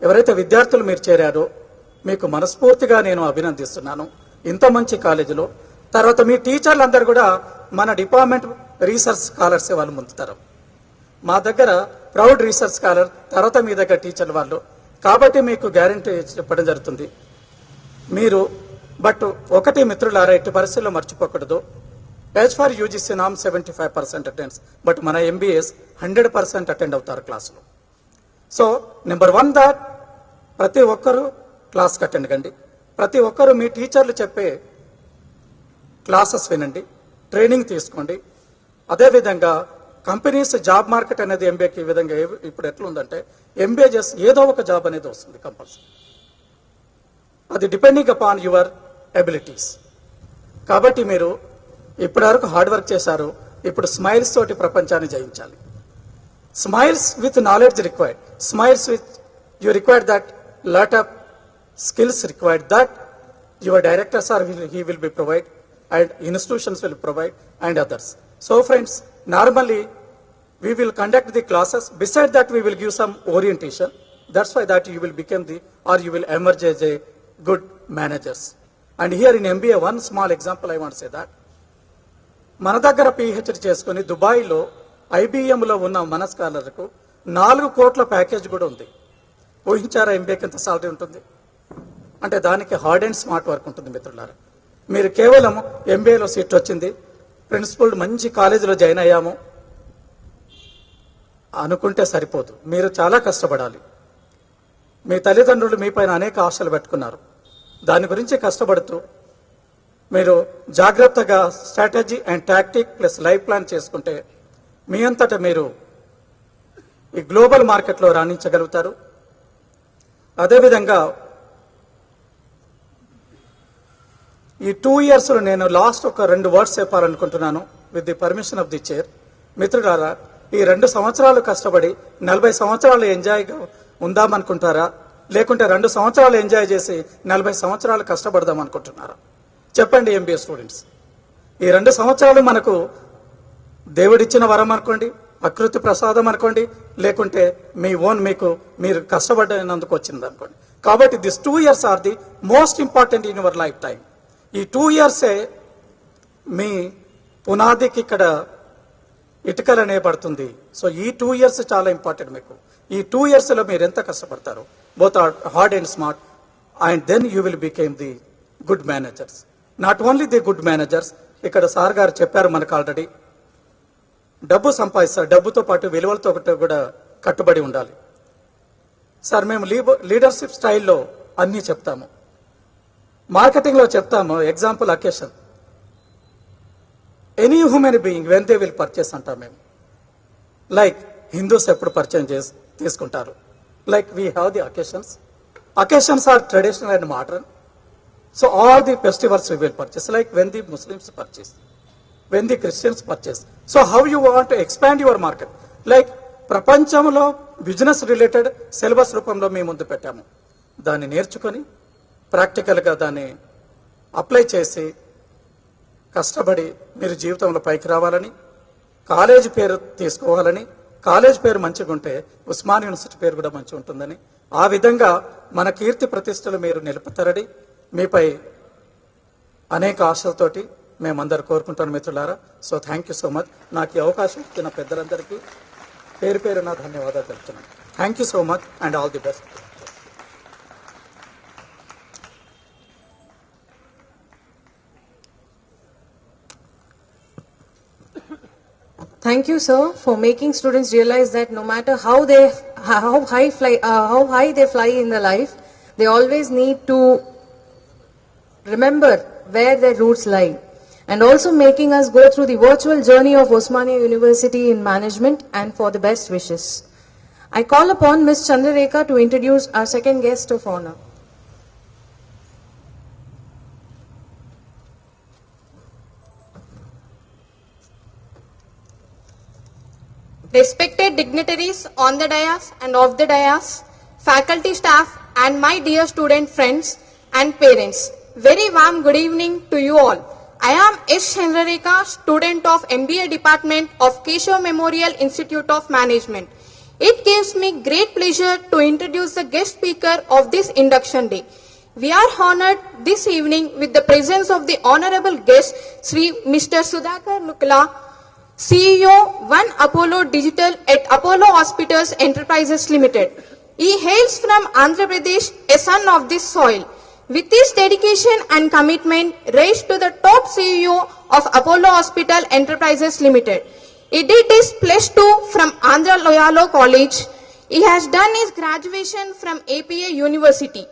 ఎవరైతే విద్యార్థులు మీరు చేరారో మీకు మనస్ఫూర్తిగా నేను అభినందిస్తున్నాను. ఇంత మంచి కాలేజీలో తర్వాత మీ టీచర్లు అందరూ కూడా మన డిపార్ట్మెంట్ రీసెర్చ్ స్కాలర్స్ వాళ్ళు ముందుతారు. మా దగ్గర ప్రౌడ్ రీసెర్చ్ స్కాలర్, తర్వాత మీ దగ్గర టీచర్లు వాళ్ళు. కాబట్టి మీకు గ్యారంటీ చెప్పడం జరుగుతుంది. మీరు బట్ ఒకటి మిత్రులారా, ఎట్టి పరిస్థితుల్లో మర్చిపోకూడదు. యాజ్ ఫర్ యూజీసీ నామ్ 75% అటెండెన్స్, బట్ మన ఎంబీఏస్ 100% అటెండ్ అవుతారు క్లాసులో. సో నెంబర్ 1 దాట్ ప్రతి ఒక్కరూ క్లాస్కి అటెండ్ కండి. ప్రతి ఒక్కరూ మీ టీచర్లు చెప్పే క్లాసెస్ వినండి, ట్రైనింగ్ తీసుకోండి. అదేవిధంగా కంపెనీస్ జాబ్ మార్కెట్ అనేది ఎంబీఏకి ఈ విధంగా ఇప్పుడు ఎట్లుందంటే, ఎంబీఏ చేసి ఏదో ఒక జాబ్ అనేది వస్తుంది కంపల్సరీ. అది డిపెండింగ్ అపాన్ యువర్ ఎబిలిటీస్. కాబట్టి మీరు ఇప్పటి వరకు హార్డ్ వర్క్ చేశారు, ఇప్పుడు స్మైల్స్ తోటి ప్రపంచాన్ని జయించాలి. Smiles with knowledge required, smiles with you required that lot of skills required that your directors are he will be provide, and institutions will provide, and others. So friends, normally we will conduct the classes. Beside that, we will give some orientation. That's why that you will become or you will emerge as a good managers. And here in MBA, one small example I want to say that. మన దగ్గర PhD చేసుకుని దుబాయ్లో IBMలో ఉన్న మన స్కాలర్కు 4 కోట్ల package కూడా ఉంది. ఊహించారా ఎంబీఏకి ఎంత సాలరీ ఉంటుంది అంటే? దానికి హార్డ్ అండ్ స్మార్ట్ వర్క్ ఉంటుంది మిత్రులారా. మీరు కేవలం ఎంబీఏలో సీట్ వచ్చింది, ప్రిన్సిపల్ మంచి కాలేజీలో జాయిన్ అయ్యాము అనుకుంటే సరిపోదు. మీరు చాలా కష్టపడాలి. మీ తల్లిదండ్రులు మీ పైన అనేక ఆశలు పెట్టుకున్నారు. దాని గురించి కష్టపడుతూ మీరు జాగ్రత్తగా strategy and tactic plus life plan చేసుకుంటే మీ అంతటా మీరు ఈ గ్లోబల్ మార్కెట్లో రాణించగలుగుతారు. అదేవిధంగా ఈ 2 yearsలో నేను లాస్ట్ ఒక 2 words చెప్పాలనుకుంటున్నాను with the permission of the chair. మిత్రులారా, ఈ 2 సంవత్సరాలు కష్టపడి 40 సంవత్సరాలు ఎంజాయ్గా ఉందామనుకుంటారా, లేకుంటే 2 సంవత్సరాలు ఎంజాయ్ చేసి 40 సంవత్సరాలు కష్టపడదాం అనుకుంటున్నారా? చెప్పండి ఎంబీఏ స్టూడెంట్స్. ఈ 2 సంవత్సరాలు మనకు దేవుడిచ్చిన వరం అనుకోండి, ప్రకృతి ప్రసాదం అనుకోండి, లేకుంటే మీ ఓన్ మీరు కష్టపడినందుకు వచ్చింది అనుకోండి. కాబట్టి this 2 years are the most important in your life time. ఈ 2 yearsే మీ పునాదికి ఇక్కడ ఇటుకలు అనేబడుతుంది. సో ఈ 2 years చాలా ఇంపార్టెంట్ మీకు. ఈ 2 yearsలో మీరు ఎంత కష్టపడతారు, both hard and smart, and then you will became the good managers. Not only the good managers, ఇక్కడ సార్ గారు చెప్పారు మనకు ఆల్రెడీ, డబ్బు సంపాదిస్తారు, డబ్బుతో పాటు విలువలతో కూడా కట్టుబడి ఉండాలి. సార్ మేము లీడర్షిప్ స్టైల్లో అన్నీ చెప్తాము, మార్కెటింగ్లో చెప్తాము. Example occasion, any human being when they will purchase అంటాం మేము. లైక్ హిందూస్ ఎప్పుడు పర్చేస్ తీసుకుంటారు. Like we have the occasions are traditional and modern. So all the festivals we will purchase, like when the Muslims purchase, when the Christians purchase. So how you want to expand your market? Like ప్రపంచంలో business related syllabus రూపంలో మేము ముందు పెట్టాము. దాన్ని నేర్చుకొని ప్రాక్టికల్గా దాన్ని apply చేసి కష్టపడి మీరు జీవితంలో పైకి రావాలని, కాలేజ్ పేరు తీసుకోవాలని, కాలేజ్ పేరు మంచిగా ఉంటే ఉస్మాన్ యూనివర్సిటీ పేరు కూడా మంచిగా ఉంటుందని, ఆ విధంగా మన కీర్తి ప్రతిష్టలు మీరు నిలుపుతారని మీపై అనేక ఆశలతోటి మేమందరూ కోరుకుంటాను మిత్రులారా. So thank you so much. నాకు ఈ అవకాశం ఇచ్చిన పెద్దలందరికీ పేరు పేరున ధన్యవాదాలు తెలుపుతున్నాను. Thank you so much and all the best. Thank you, sir, for making students realize that no matter how high they fly in their life, they always need to remember where their roots lie, and also making us go through the virtual journey of Osmania University in management, and for the best wishes. I call upon Ms. Chandrarekha to introduce our second guest of honor. Respected dignitaries on the dais and off the dais, faculty, staff, and my dear student friends and parents, very warm good evening to you all. I am S. Chandrarekha, student of MBA Department of Keshav Memorial Institute of Management. It gives me great pleasure to introduce the guest speaker of this induction day. We are honored this evening with the presence of the honorable guest, Sri Mr. Sudhakar Nukla, CEO, One Apollo Digital at Apollo Hospitals Enterprises Limited. He hails from Andhra Pradesh, a son of this soil. With his dedication and commitment, raised to the top CEO of Apollo Hospital Enterprises Limited. He did his plus 2 from Andhra Loyola College. He has done his graduation from APA University.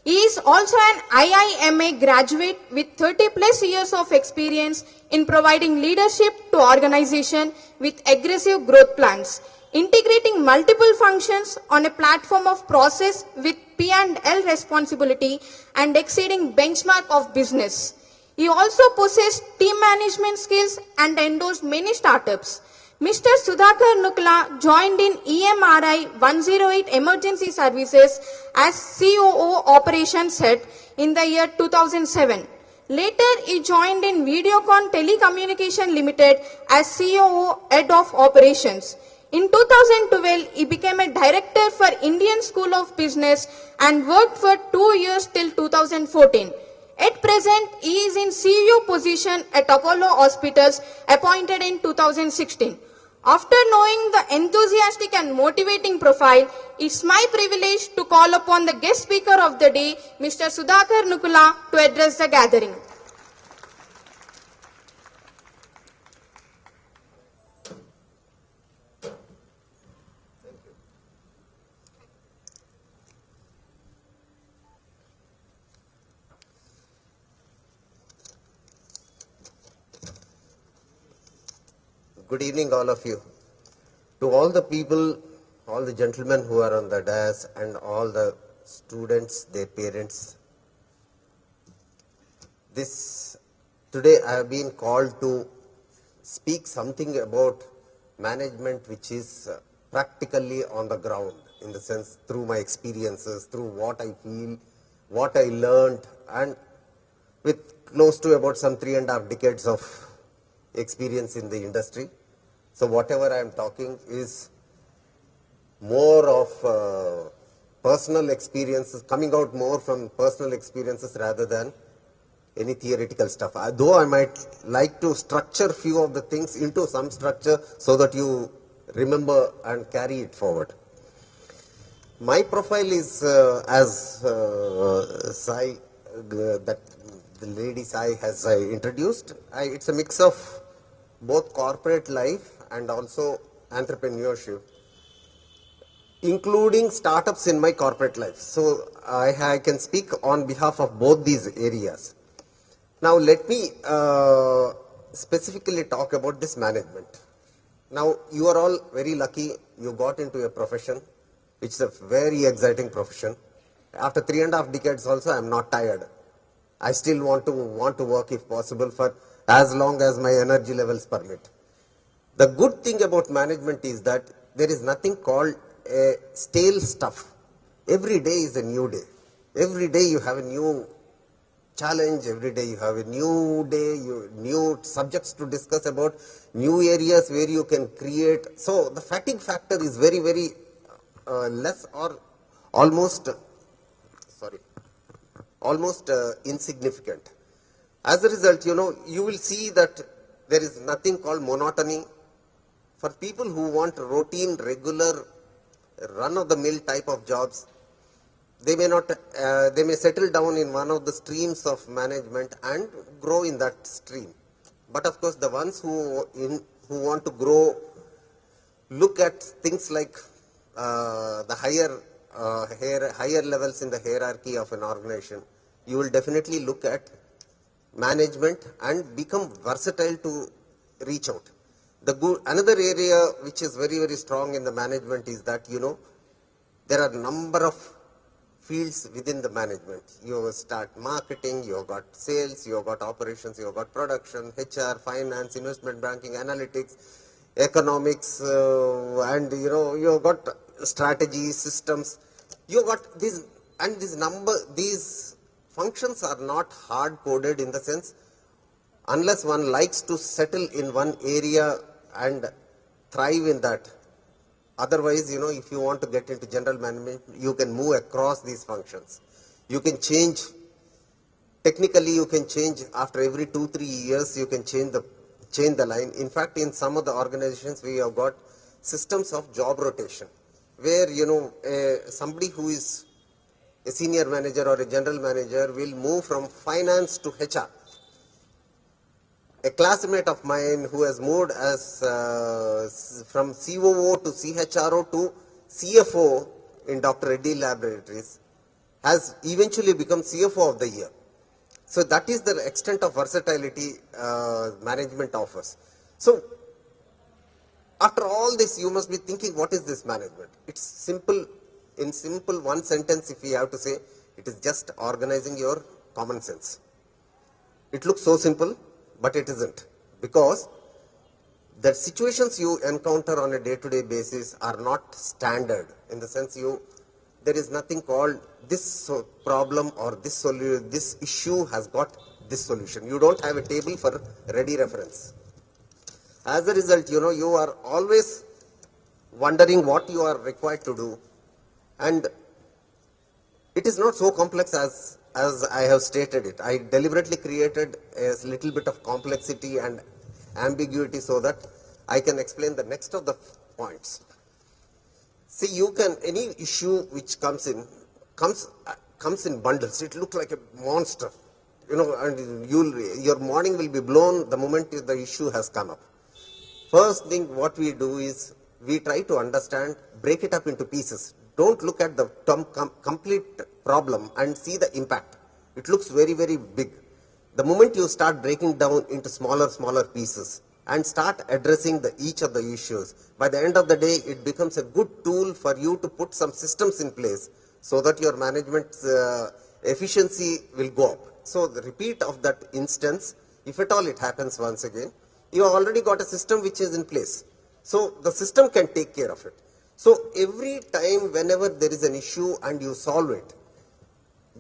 He is also an IIMA graduate with 30 plus years of experience in providing leadership to organization with aggressive growth plans, integrating multiple functions on a platform of process with P&L responsibility and exceeding benchmark of business. He also possesses team management skills and endorsed many startups. Mr. Sudhakar Nukla joined in EMRI 108 Emergency Services as COO Operations Head in the year 2007. Later, he joined in Videocon Telecommunication Limited as COO Head of Operations. In 2012, he became a director for Indian School of Business and worked for 2 years till 2014. At present, he is in CEO position at Apollo Hospitals, appointed in 2016. After knowing the enthusiastic and motivating profile, it's my privilege to call upon the guest speaker of the day, Mr. Sudhakar Nukla, to address the gathering. Good evening, all of you. To all the people, all the gentlemen who are on the dais, and all the students, their parents. Today I have been called to speak something about management which is practically on the ground, in the sense through my experiences, through what I feel, what I learned, and with close to about some 3.5 decades of experience in the industry. So whatever I am talking is more of personal experiences, coming out more from personal experiences rather than any theoretical stuff. Though I might like to structure few of the things into some structure so that you remember and carry it forward. My profile is as Sai, that the lady Sai has introduced. It's a mix of both corporate life and also entrepreneurship, including startups in my corporate life. So I can speak on behalf of both these areas. Now let me specifically talk about this management. Now, you are all very lucky you got into a profession which is a very exciting profession. After 3.5 decades also, I am not tired. I still want to work if possible for as long as my energy levels permit. The good thing about management is that there is nothing called a stale stuff. Every day is a new day. Every day you have a new challenge, every day you have a new day, new subjects to discuss about, new areas where you can create. So the fatigue factor is very, very less or almost insignificant. As a result, you will see that there is nothing called monotony. For people who want routine, regular, run-of-the-mill type of jobs, they may settle down in one of the streams of management and grow in that stream. But of course, the ones who want to grow, look at things like the higher levels in the hierarchy of an organization. You will definitely look at management and become versatile to reach out. Another area which is very, very strong in the management is that, there are a number of fields within the management. You start marketing, you have got sales, you have got operations, you have got production, HR, finance, investment banking, analytics, economics, and you have got strategy, systems. You have got these, and these functions are not hard coded in the sense, unless one likes to settle in one area and thrive in that. Otherwise, if you want to get into general management, you can move across these functions. You can change, technically you can change after every 2-3 years, you can change the line. In fact, in some of the organizations, we have got systems of job rotation, where, somebody who is a senior manager or a general manager will move from finance to HR. A classmate of mine who has moved as from COO to CHRO to CFO in Dr. Reddy Laboratories has eventually become CFO of the year. So that is the extent of versatility management offers. So after all this, you must be thinking, what is this management? It's simple. In simple one sentence, if we have to say, it is just organizing your common sense. It looks so simple, but it isn't, because the situations you encounter on a day-to-day basis are not standard, in the sense there is nothing called this problem or this issue has got this solution. You don't have a table for ready reference. As a result, you are always wondering what you are required to do, and it is not so complex as I have stated it. I deliberately created a little bit of complexity and ambiguity so that I can explain the next of the points. See, any issue which comes in bundles. It looks like a monster, and your morning will be blown the moment the issue has come up. First thing what we do is we try to understand, break it up into pieces. Don't look at the complete problem and see the impact. It looks very, very big. The moment you start breaking down into smaller pieces and start addressing each of the issues, by the end of the day, it becomes a good tool for you to put some systems in place so that your management efficiency will go up. So the repeat of that instance, if at all it happens once again, you have already got a system which is in place. So the system can take care of it. So every time whenever there is an issue and you solve it,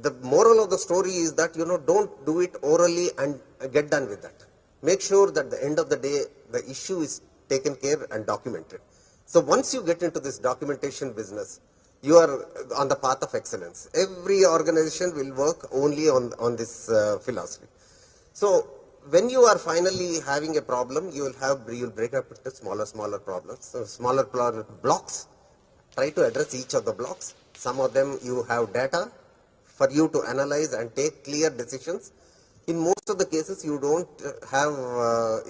the moral of the story is that, don't do it orally and get done with that. Make sure that at the end of the day, the issue is taken care and documented. So once you get into this documentation business, you are on the path of excellence. Every organization will work only on this philosophy. So when you are finally having a problem, you will break up into smaller problems, smaller blocks. Try to address each of the blocks. Some of them you have data for you to analyze and take clear decisions. In most of the cases, you don't have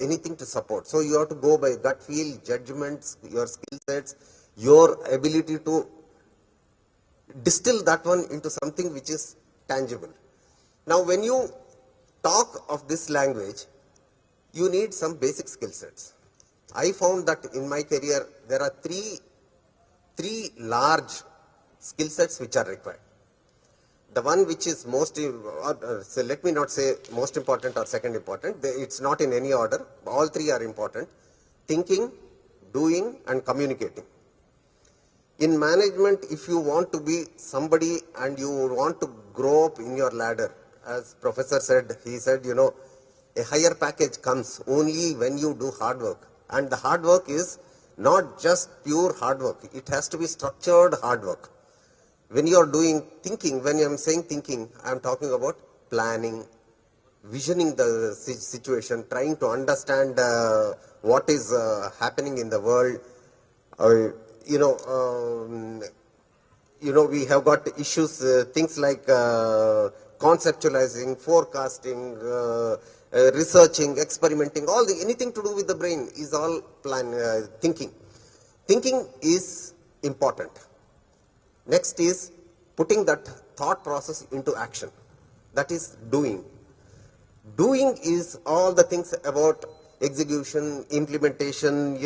anything to support. So you have to go by gut feel, judgments, your skill sets, your ability to distill that one into something which is tangible. Now, when you talk of this language, you need some basic skill sets. I found that in my career, there are three large skill sets which are required. The one which is most, so let me not say most important or second important, it's not in any order, all three are important: thinking, doing and communicating. In management, if you want to be somebody and you want to grow up in your ladder, as professor said, he said, you know, a higher package comes only when you do hard work. And the hard work is not just pure hard work, it has to be structured hard work. When you are doing thinking, when I am saying thinking, I am talking about planning, visioning the situation, trying to understand what is happening in the world. We have got issues, things like conceptualizing, forecasting, researching, experimenting, anything to do with the brain is all thinking. Thinking is important. Next is putting that thought process into action. That is doing. Doing is all the things about execution, implementation,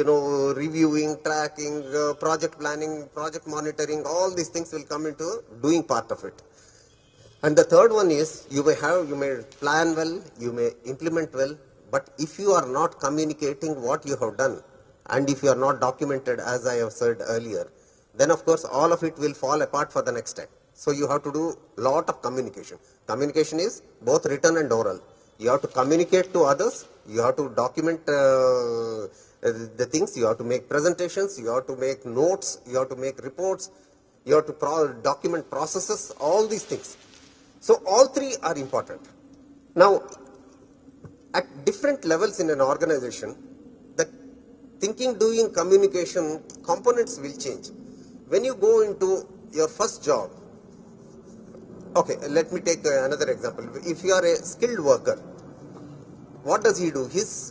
reviewing, tracking, project planning, project monitoring, all these things will come into doing part of it. And the third one is you may plan well, you may implement well, but if you are not communicating what you have done, and if you are not documented, as I have said earlier, then of course all of it will fall apart for the next time. So you have to do a lot of communication. Communication is both written and oral. You have to communicate to others, you have to document the things, you have to make presentations, you have to make notes, you have to make reports, you have to document processes, all these things. So all three are important. Now, at different levels in an organization, the thinking, doing, communication components will change. When you go into your first job, okay, let me take another example. If you are a skilled worker, what does he do? His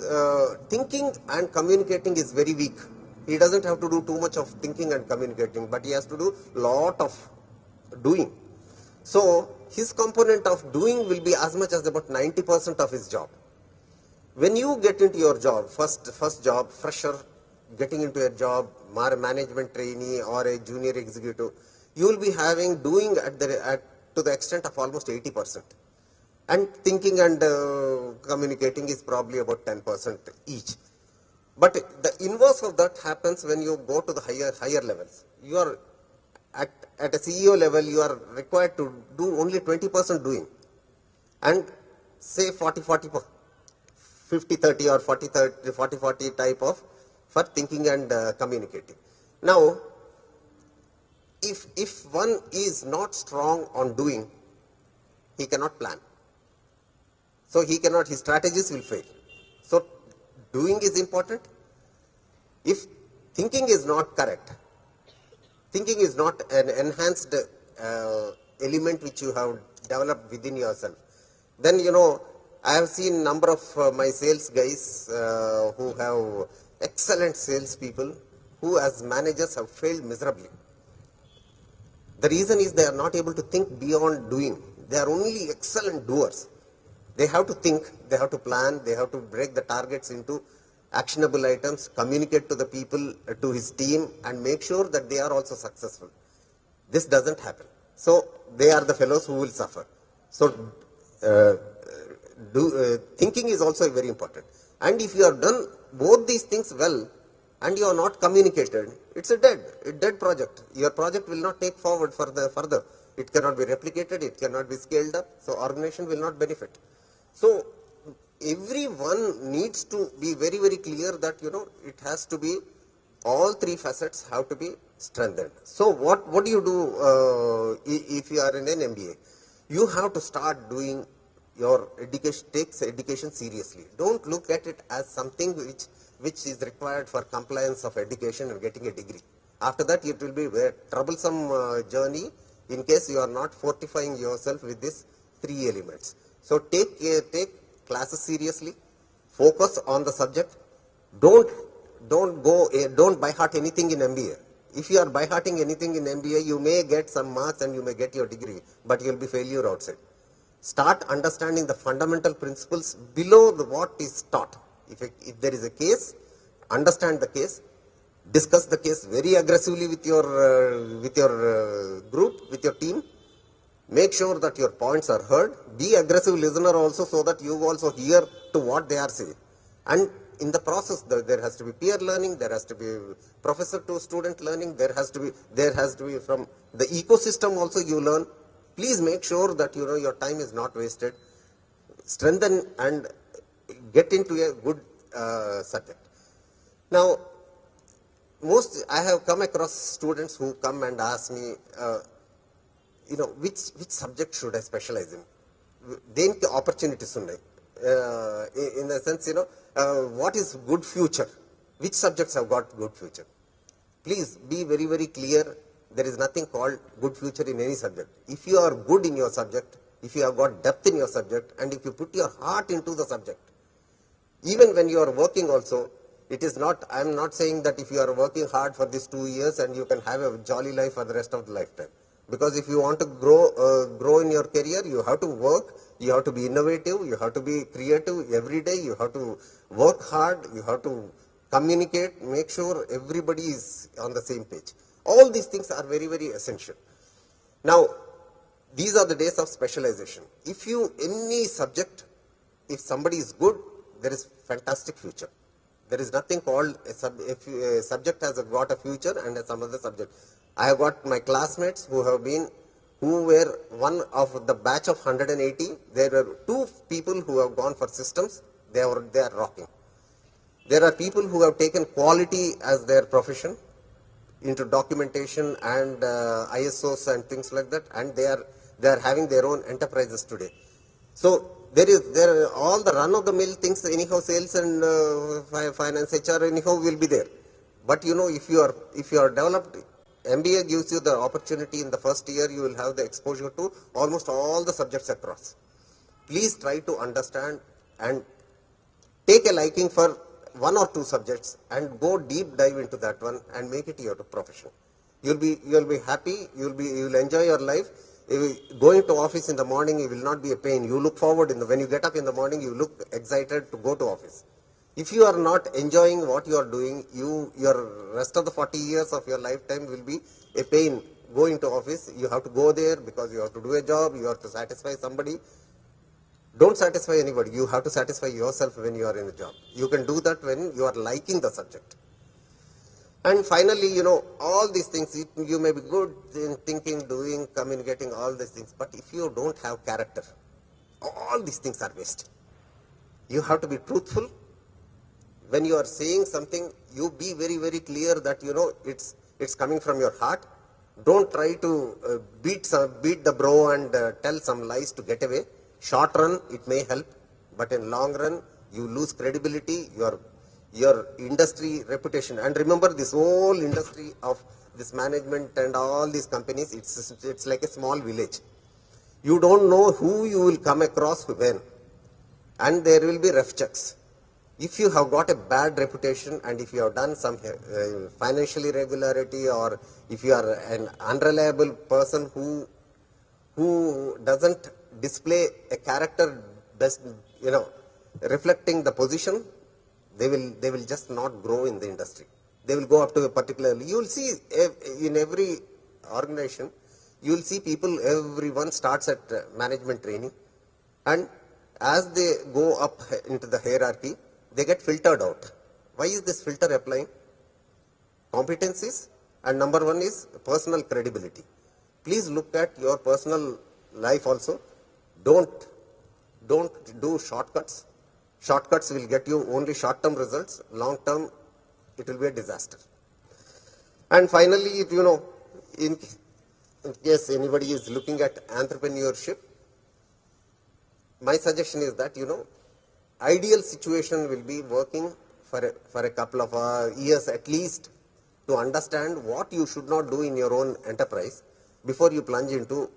thinking and communicating is very weak. He doesn't have to do too much of thinking and communicating, but he has to do a lot of doing. So, his component of doing will be as much as about 90% of his job. When you get into your job, first job, fresher, getting into a job, management trainee or a junior executive, you will be having doing to the extent of almost 80%. And thinking and communicating is probably about 10% each. But the inverse of that happens when you go to the higher levels. You are at a CEO level, you are required to do only 20% doing, and say 40-40, 50-30 or 40-40 type of for thinking and communicating. Now, if one is not strong on doing, he cannot plan. So his strategies will fail. So doing is important. If thinking is not correct, thinking is not an enhanced element which you have developed within yourself, then I have seen number of my sales guys who have excellent sales people who as managers have failed miserably. The reason is they are not able to think beyond doing. They are only excellent doers. They have to think, they have to plan, they have to break the targets into actionable items, communicate to the people, to his team, and make sure that they are also successful. This doesn't happen. So they are the fellows who will suffer. So thinking is also very important. And if you have done both these things well, and you are not communicated, it's a dead project. Your project will not take forward further. It cannot be replicated, it cannot be scaled up, so organization will not benefit. So everyone needs to be very, very clear that, it has to be, all three facets have to be strengthened. So what do you do if you are in an MBA? You have to start doing your education, takes education seriously. Don't look at it as something which is required for compliance of education and getting a degree. After that, it will be a very troublesome journey in case you are not fortifying yourself with these three elements. So take classes seriously, focus on the subject, don't by heart anything in MBA. If you are by hearting anything in MBA, you may get some marks and you may get your degree, but you will be failure outside. Start understanding the fundamental principles below what is taught. If there is a case, understand the case, discuss the case very aggressively with your group, with your team. Make sure that your points are heard. Be aggressive listener also, so that you also hear to what they are saying. And in the process, there has to be peer learning, there has to be professor to student learning, there has to be from the ecosystem also you learn. Please make sure that your time is not wasted. Strengthen and get into a good subject. Now, I have come across students who come and ask me, which subject should I specialize in? Denki opportunities unnai. In the sense, what is good future? Which subjects have got good future? Please be very, very clear. There is nothing called good future in any subject. If you are good in your subject, if you have got depth in your subject, and if you put your heart into the subject, even when you are working also, it is not, I am not saying that if you are working hard for these 2 years and you can have a jolly life for the rest of the lifetime. Because if you want to grow in your career, you have to work, you have to be innovative, you have to be creative every day, you have to work hard, you have to communicate, make sure everybody is on the same page. All these things are very, very essential. Now, these are the days of specialization. Any subject, if somebody is good, there is fantastic future. There is nothing called if a subject has got a future and some other subject. I have got my classmates who were one of the batch of 180. There are 2 people who have gone for systems. They are rocking. There are people who have taken quality as their profession into documentation and ISOs and things like that, and they are having their own enterprises today. So there are all the run of the mill things, anyhow sales and finance, HR, anyhow will be there. But if you are developed, MBA gives you the opportunity in the first year, you will have the exposure to almost all the subjects across. Please try to understand and take a liking for 1 or 2 subjects and go deep dive into that one and make it your profession. You'll be happy, you'll enjoy your life. Going to office in the morning, it will not be a pain. You look forward when you get up in the morning, you look excited to go to office. If you are not enjoying what you are doing, your rest of the 40 years of your lifetime will be a pain going to office. You have to go there because you have to do a job, you have to satisfy somebody. Don't satisfy anybody. You have to satisfy yourself when you are in a job. You can do that when you are liking the subject. And finally, all these things, you may be good in thinking, doing, communicating, all these things. But if you don't have character, all these things are waste. You have to be truthful. When you are saying something, you be very, very clear that, it's coming from your heart. Don't try to beat the bro and tell some lies to get away. Short run, it may help. But in long run, you lose credibility, your industry reputation. And remember, this whole industry of this management and all these companies, it's like a small village. You don't know who you will come across when. And there will be ref checks. If you have got a bad reputation and if you have done some financial irregularity, or if you are an unreliable person who doesn't display a character best, reflecting the position, they will just not grow in the industry. They will go up to a particular, you will see in every organization, you will see people, everyone starts at management training, and as they go up into the hierarchy, they get filtered out. Why is this filter applying? Competencies, and number 1 is personal credibility. Please look at your personal life also. Don't do shortcuts. Shortcuts will get you only short-term results. Long-term, it will be a disaster. And finally, if in case anybody is looking at entrepreneurship, my suggestion is that, ideal situation will be working for a couple of years at least to understand what you should not do in your own enterprise before you plunge into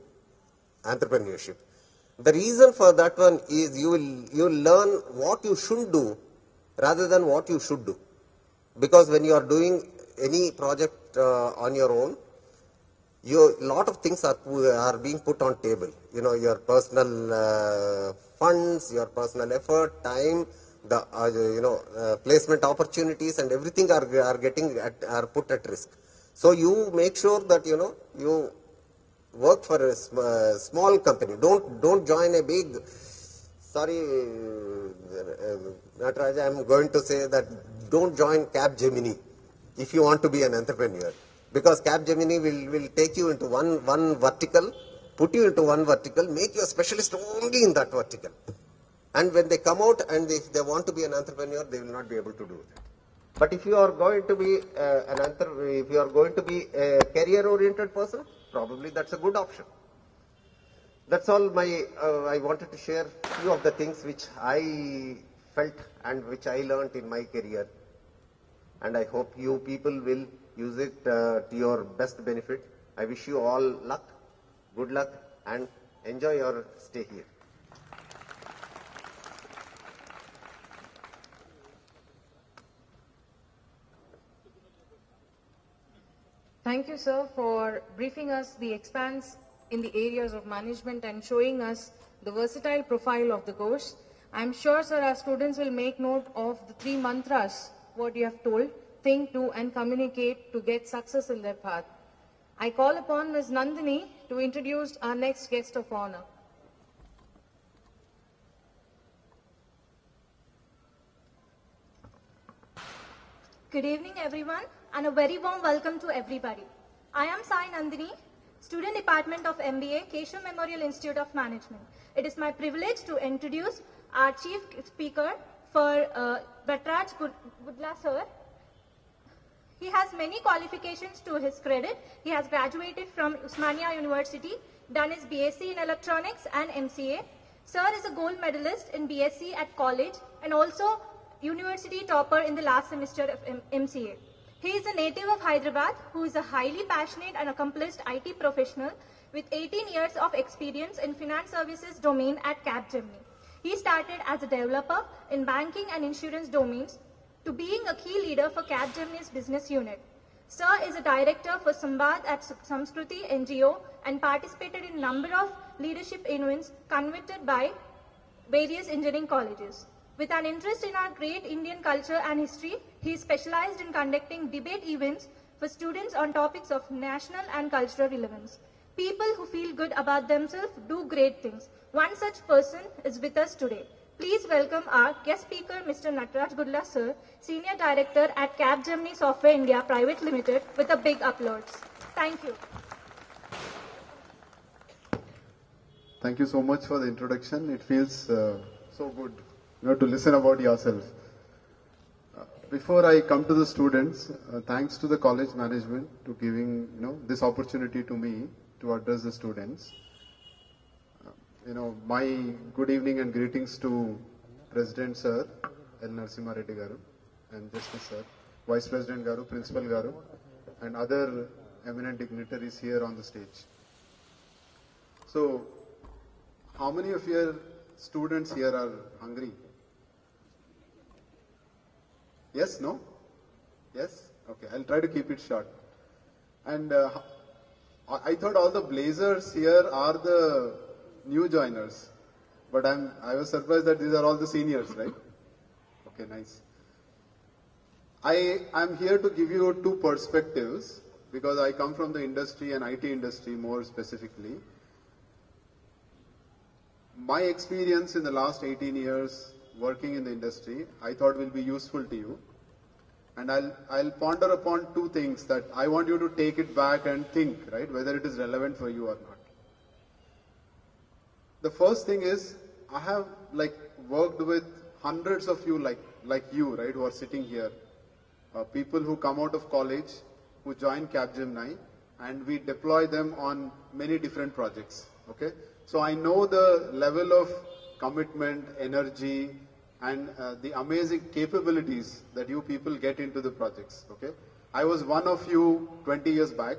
entrepreneurship. The reason for that one is you will learn what you shouldn't do rather than what you should do. Because when you are doing any project on your own, lot of things are being put on table. Your personal funds, your personal effort, time, the placement opportunities and everything are put at risk. So you make sure that you work for a small company. Don't join a big. Sorry, Nataraj, I am going to say that don't join Capgemini if you want to be an entrepreneur, because Capgemini will take you into one vertical, put you into one vertical, make you a specialist only in that vertical. And when they come out and if they want to be an entrepreneur, they will not be able to do that. But if you are going to be if you are going to be a career-oriented person, probably that's a good option. That's all I wanted to share few of the things which I felt and which I learnt in my career. And I hope you people will use it to your best benefit. I wish you all luck, good luck, and enjoy your stay here. Thank you, sir, for briefing us the expanse in the areas of management and showing us the versatile profile of the course. I'm sure, sir, our students will make note of the 3 mantras, what you have told: think, do, and communicate to get success in their path. I call upon Ms. Nandini to introduce our next guest of honor. Good evening, everyone, and a very warm welcome to everybody. I am Sai Nandini, Student Department of MBA, Keshav Memorial Institute of Management. It is my privilege to introduce our chief speaker for Batraj Gudla sir. He has many qualifications to his credit. He has graduated from Usmania University, done his BSc in Electronics and MCA. Sir is a gold medalist in BSc at college and also university topper in the last semester of MCA. He is a native of Hyderabad who is a highly passionate and accomplished IT professional with 18 years of experience in finance services domain at Capgemini. He started as a developer in banking and insurance domains to being a key leader for Capgemini's business unit. Sir is a director for Sambad at Samskruti NGO and participated in a number of leadership events conducted by various engineering colleges. With an interest in our great Indian culture and history, he is specialized in conducting debate events for students on topics of national and cultural relevance. People who feel good about themselves do great things. One such person is with us today. Please welcome our guest speaker, Mr. Nataraj Gudla sir, Senior Director at Capgemini Software India Private Limited, with a big applause. Thank you. Thank you so much for the introduction. It feels so good, to listen about yourself. Before I come to the students, thanks to the college management to giving this opportunity to me to address the students. My good evening and greetings to President Sir L. Narasimha Reddy Garu and Justice Sir, Vice President Garu, Principal Garu, and other eminent dignitaries here on the stage. So, how many of your students here are hungry? Yes? No? Yes? Okay, I'll try to keep it short. And I thought all the blazers here are the new joiners, but I was surprised that these are all the seniors, right? Okay, nice. I'm here to give you two perspectives because I come from the industry and IT industry more specifically. My experience in the last 18 years working in the industry, I thought will be useful to you. And I'll ponder upon two things that I want you to take it back and think, right, whether it is relevant for you or not. The first thing is, I have worked with hundreds of you like you, right, who are sitting here. People who come out of college, who join Capgemini, and we deploy them on many different projects, okay? So I know the level of commitment, energy, and the amazing capabilities that you people get into the projects, okay? I was one of you 20 years back,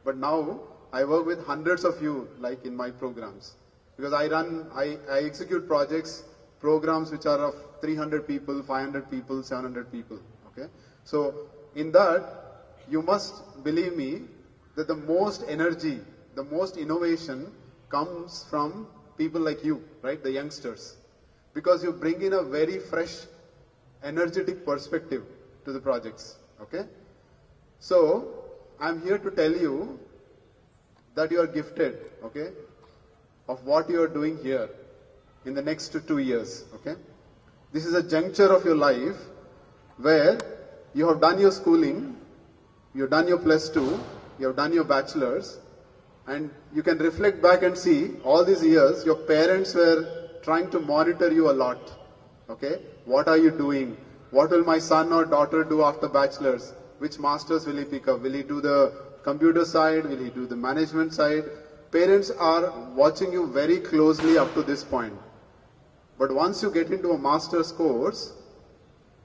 but now I work with hundreds of you like in my programs. Because I execute projects, programs which are of 300 people, 500 people, 700 people, okay? So in that, you must believe me that the most energy, the most innovation comes from people like you, right, the youngsters. Because you bring in a very fresh energetic perspective to the projects. Okay? So, I'm here to tell you that you are gifted, okay, of what you are doing here in the next 2 years. Okay? This is a juncture of your life where you have done your schooling, you have done your +2, you have done your bachelor's, and you can reflect back and see all these years your parents were trying to monitor you a lot. Okay? What are you doing? What will my son or daughter do after bachelor's? Which masters will he pick up? Will he do the computer side? Will he do the management side? Parents are watching you very closely up to this point. But once you get into a master's course,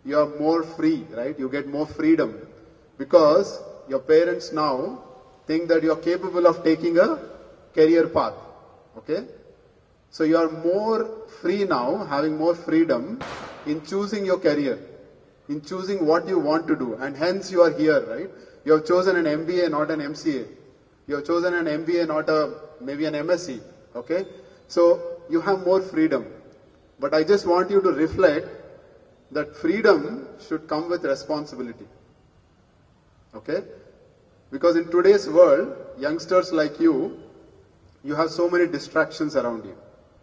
you are more free, right? You get more freedom because your parents now think that you are capable of taking a career path. Okay? So you are more free now, having more freedom in choosing your career, in choosing what you want to do, and hence you are here, right? You have chosen an MBA, not an MCA. You have chosen an MBA, not maybe an MSc. Okay? So you have more freedom. But I just want you to reflect that freedom should come with responsibility. Okay? Because in today's world, youngsters like you have so many distractions around you.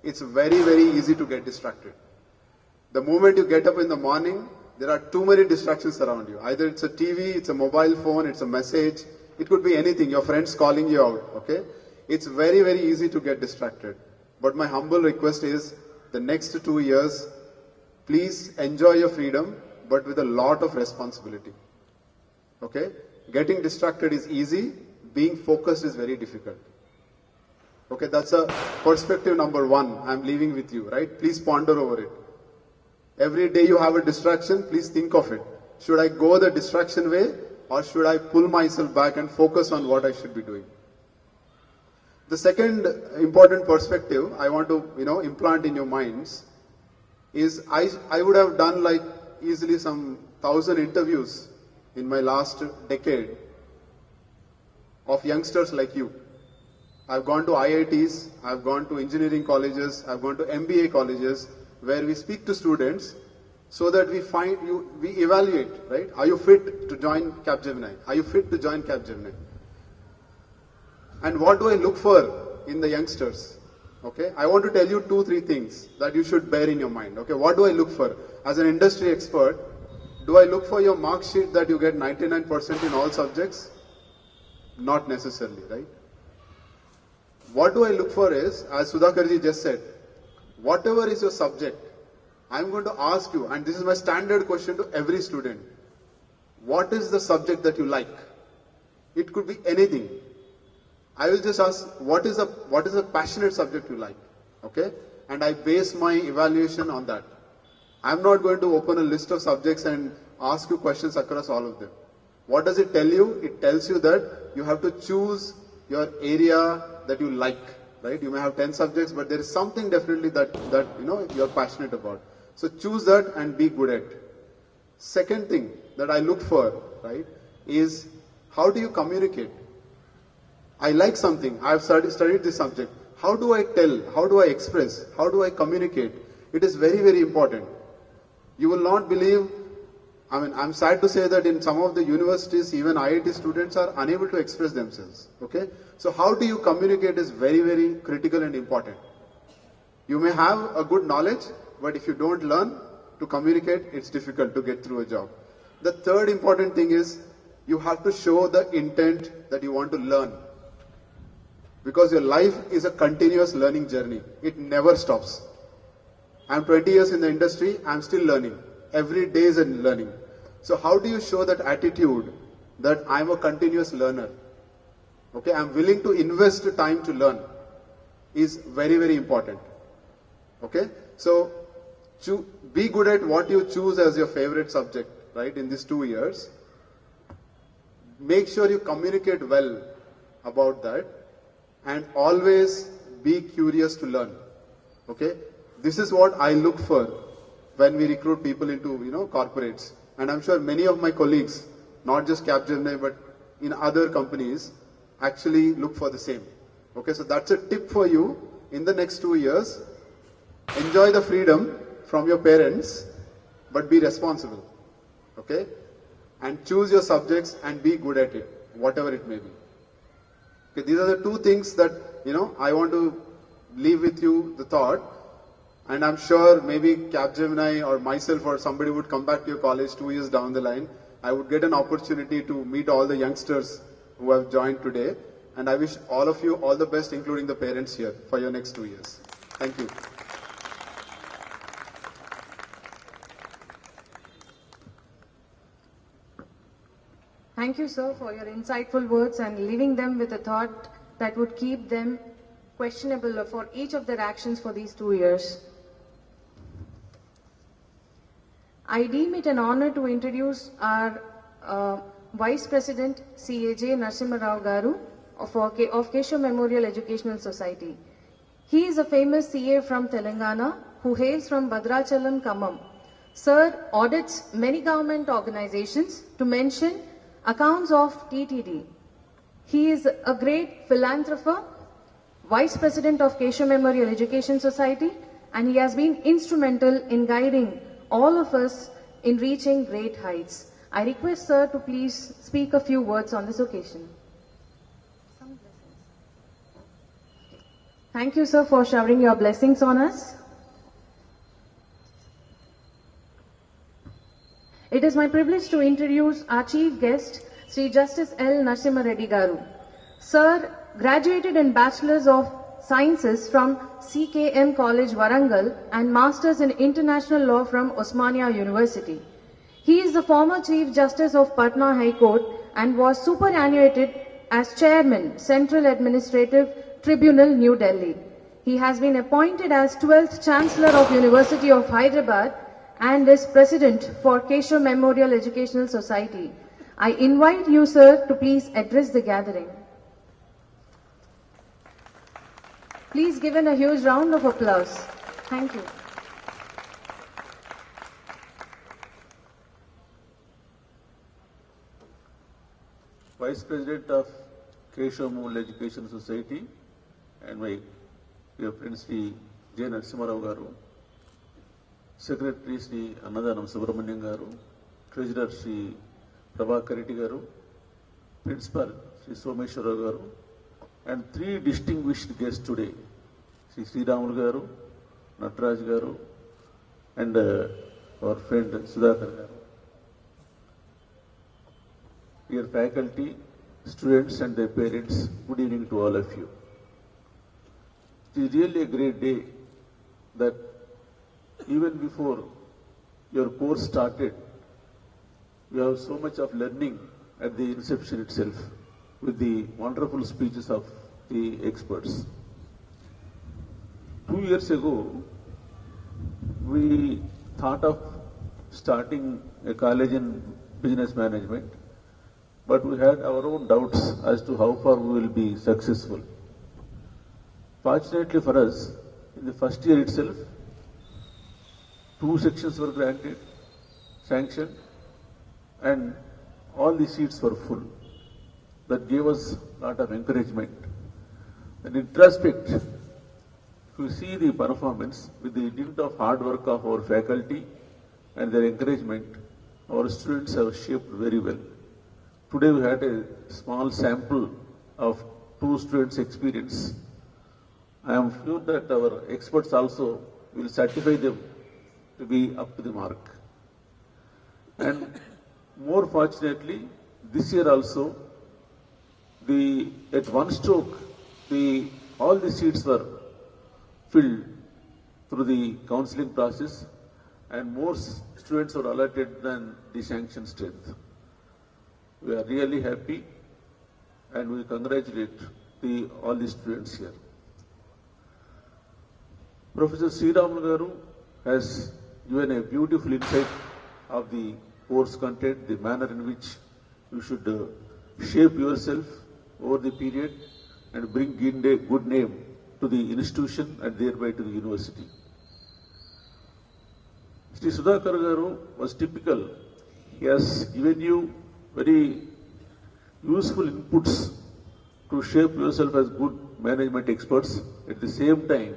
It's very, very easy to get distracted. The moment you get up in the morning, there are too many distractions around you. Either it's a TV, it's a mobile phone, it's a message. It could be anything. Your friends calling you out. Okay? It's very, very easy to get distracted. But my humble request is, the next 2 years, please enjoy your freedom, but with a lot of responsibility. Okay? Getting distracted is easy. Being focused is very difficult. Okay, that's a perspective number 1 I'm leaving with you, right? Please ponder over it. Every day you have a distraction, please think of it. Should I go the distraction way, or should I pull myself back and focus on what I should be doing? The second important perspective I want to, implant in your minds is I would have done like easily some 1,000 interviews in my last decade of youngsters like you. I've gone to IITs, I've gone to engineering colleges, I've gone to MBA colleges where we speak to students so that we evaluate, right? Are you fit to join Capgemini? Are you fit to join Capgemini? And what do I look for in the youngsters? Okay, I want to tell you 2-3 things that you should bear in your mind. Okay, what do I look for? As an industry expert, do I look for your mark sheet that you get 99% in all subjects? Not necessarily, right? What do I look for is, as Sudhakarji just said, whatever is your subject, I'm going to ask you, and this is my standard question to every student, what is the subject that you like? It could be anything. I will just ask, what is a passionate subject you like? Okay? And I base my evaluation on that. I'm not going to open a list of subjects and ask you questions across all of them. What does it tell you? It tells you that you have to choose your area that you like, right? You may have 10 subjects, but there is something definitely that you're passionate about. So choose that and be good at. Second thing that I look for, right, is how do you communicate? I like something. I've studied this subject. How do I tell? How do I express? How do I communicate? It is very, very important. You will not believe, I'm sad to say that in some of the universities, even IIT students are unable to express themselves. Okay? So how do you communicate is very, very critical and important. You may have a good knowledge, but if you don't learn to communicate, it's difficult to get through a job. The third important thing is you have to show the intent that you want to learn. Because your life is a continuous learning journey. It never stops. I'm 20 years in the industry, I'm still learning. Every day is a learning. So how do you show that attitude that I'm a continuous learner? Okay, I'm willing to invest time to learn is very, very important. Okay, so be good at what you choose as your favorite subject, right, in these 2 years. Make sure you communicate well about that and always be curious to learn. Okay, this is what I look for when we recruit people into, corporates. And I'm sure many of my colleagues, not just Capgemini, but in other companies, actually look for the same. Okay, so that's a tip for you in the next 2 years. Enjoy the freedom from your parents but be responsible. Okay? And choose your subjects and be good at it, whatever it may be. Okay, these are the two things that, I want to leave with you the thought. And I'm sure maybe Capgemini or myself or somebody would come back to your college 2 years down the line. I would get an opportunity to meet all the youngsters who have joined today. And I wish all of you all the best, including the parents here, for your next 2 years. Thank you. Thank you, sir, for your insightful words and leaving them with a thought that would keep them questionable for each of their actions for these 2 years. I deem it an honor to introduce our Vice President CAJ Narasimha Rao Garu of Keshav Memorial Educational Society. He is a famous CA from Telangana who hails from Bhadrachalam, Khammam. Sir audits many government organizations, to mention accounts of TTD. He is a great philanthropist, Vice President of Keshav Memorial Education Society, and he has been instrumental in guiding all of us in reaching great heights. I request Sir to please speak a few words on this occasion. Thank you, sir, for showering your blessings on us. It is my privilege to introduce our chief guest, Sri Justice L. Narasimha Reddy Garu. Sir graduated in Bachelor's of Sciences from CKM College, Warangal, and Masters in International Law from Osmania University. He is the former Chief Justice of Patna High Court and was superannuated as Chairman, Central Administrative Tribunal, New Delhi. He has been appointed as 12th Chancellor of University of Hyderabad and is President for Keshav Memorial Educational Society. I invite you, sir, to please address the gathering. Please give him a huge round of applause. Thank you. Vice President of Keshav Memorial Education Society and my dear friend Sri J. Narasimha Rao Garu, Secretary Sri Annadhanam Subramaniam Garu, Treasurer Sri Prabhakar Reddy Garu, Principal Sri Someshwara Rao Garu, and three distinguished guests today, Sri Sri Ramulu Garu, Nataraj Garu, and our friend Sudhakar Garu. Dear faculty, students and their parents, good evening to all of you. It is really a great day that even before your course started, you have so much of learning at the inception itself with the wonderful speeches of the experts. 2 years ago, we thought of starting a college in business management, but we had our own doubts as to how far we will be successful. Fortunately for us, in the first year itself, 2 sections were granted, sanctioned, and all the seats were full. That gave us a lot of encouragement. And in retrospect, if you see the performance with the dint of hard work of our faculty and their encouragement, our students have shaped very well. Today we had a small sample of 2 students' experience. I am sure that our experts also will certify them to be up to the mark. And more fortunately, this year also, at one stroke, all the seats were filled through the counseling process, and more students were allotted than the sanction strength. We are really happy, and we congratulate all the students here. Professor Sri Ramulu Garu has given a beautiful insight of the course content, the manner in which you should shape yourself over the period and bring a good name to the institution and thereby to the university. Sri Sudhakar Garu was typical. He has given you very useful inputs to shape yourself as good management experts. At the same time,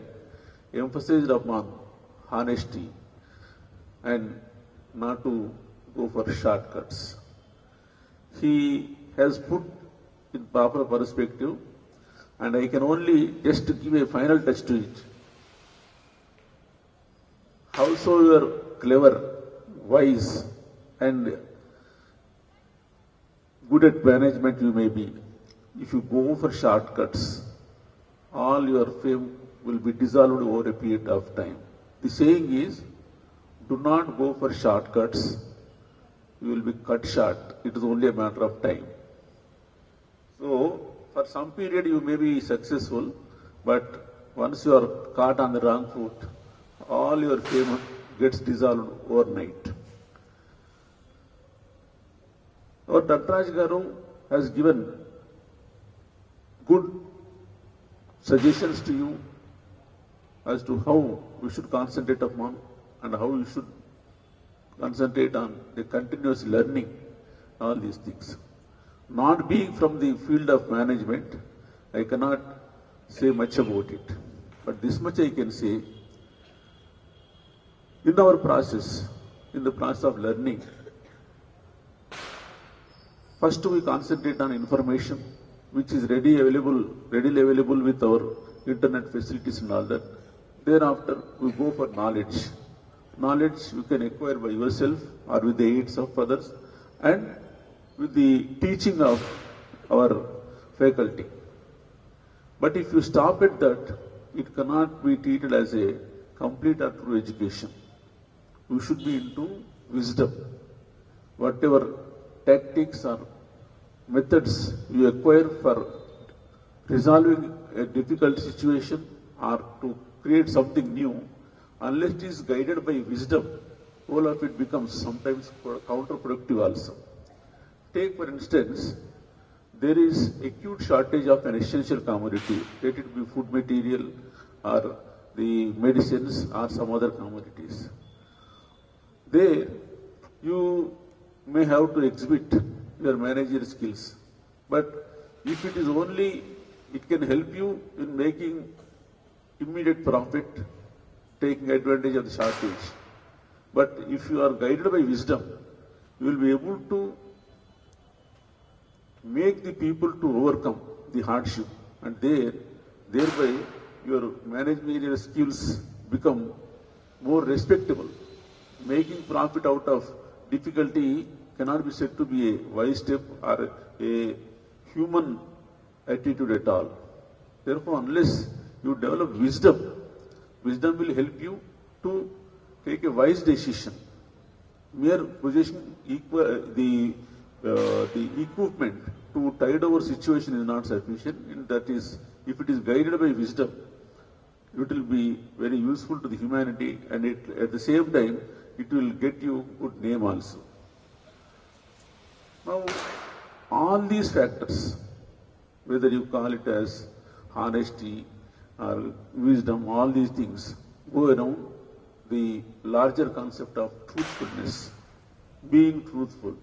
emphasized upon honesty and not to go for shortcuts. He has put in proper perspective, and I can only just give a final touch to it. Howsoever clever, wise, and good at management you may be, if you go for shortcuts, all your fame will be dissolved over a period of time. The saying is, do not go for shortcuts, you will be cut short. It is only a matter of time. So, for some period you may be successful, but once you are caught on the wrong foot, all your fame gets dissolved overnight. Our Nataraj Garu has given good suggestions to you as to how we should concentrate upon and how we should concentrate on the continuous learning, all these things. Not being from the field of management, I cannot say much about it. But this much I can say, in our process, in the process of learning, first we concentrate on information which is readily available with our internet facilities and all that. Thereafter, we go for knowledge. Knowledge you can acquire by yourself or with the aids of others and with the teaching of our faculty. But if you stop at that, it cannot be treated as a complete or true education. You should be into wisdom. Whatever tactics or methods you acquire for resolving a difficult situation or to create something new, unless it is guided by wisdom, all of it becomes sometimes counterproductive also. Take for instance, there is acute shortage of an essential commodity, let it be food material or the medicines or some other commodities. There, you may have to exhibit your managerial skills, but if it is only, it can help you in making immediate profit, taking advantage of the shortage. But if you are guided by wisdom, you will be able to make the people to overcome the hardship, and thereby your managerial skills become more respectable. Making profit out of difficulty cannot be said to be a wise step or a human attitude at all. Therefore, unless you develop wisdom, wisdom will help you to take a wise decision. Mere possessing the equipment to tide over situation is not sufficient. And that is, if it is guided by wisdom, it will be very useful to the humanity, and at the same time, it will get you good name also. Now, all these factors, whether you call it as honesty or wisdom, all these things go around the larger concept of truthfulness, being truthful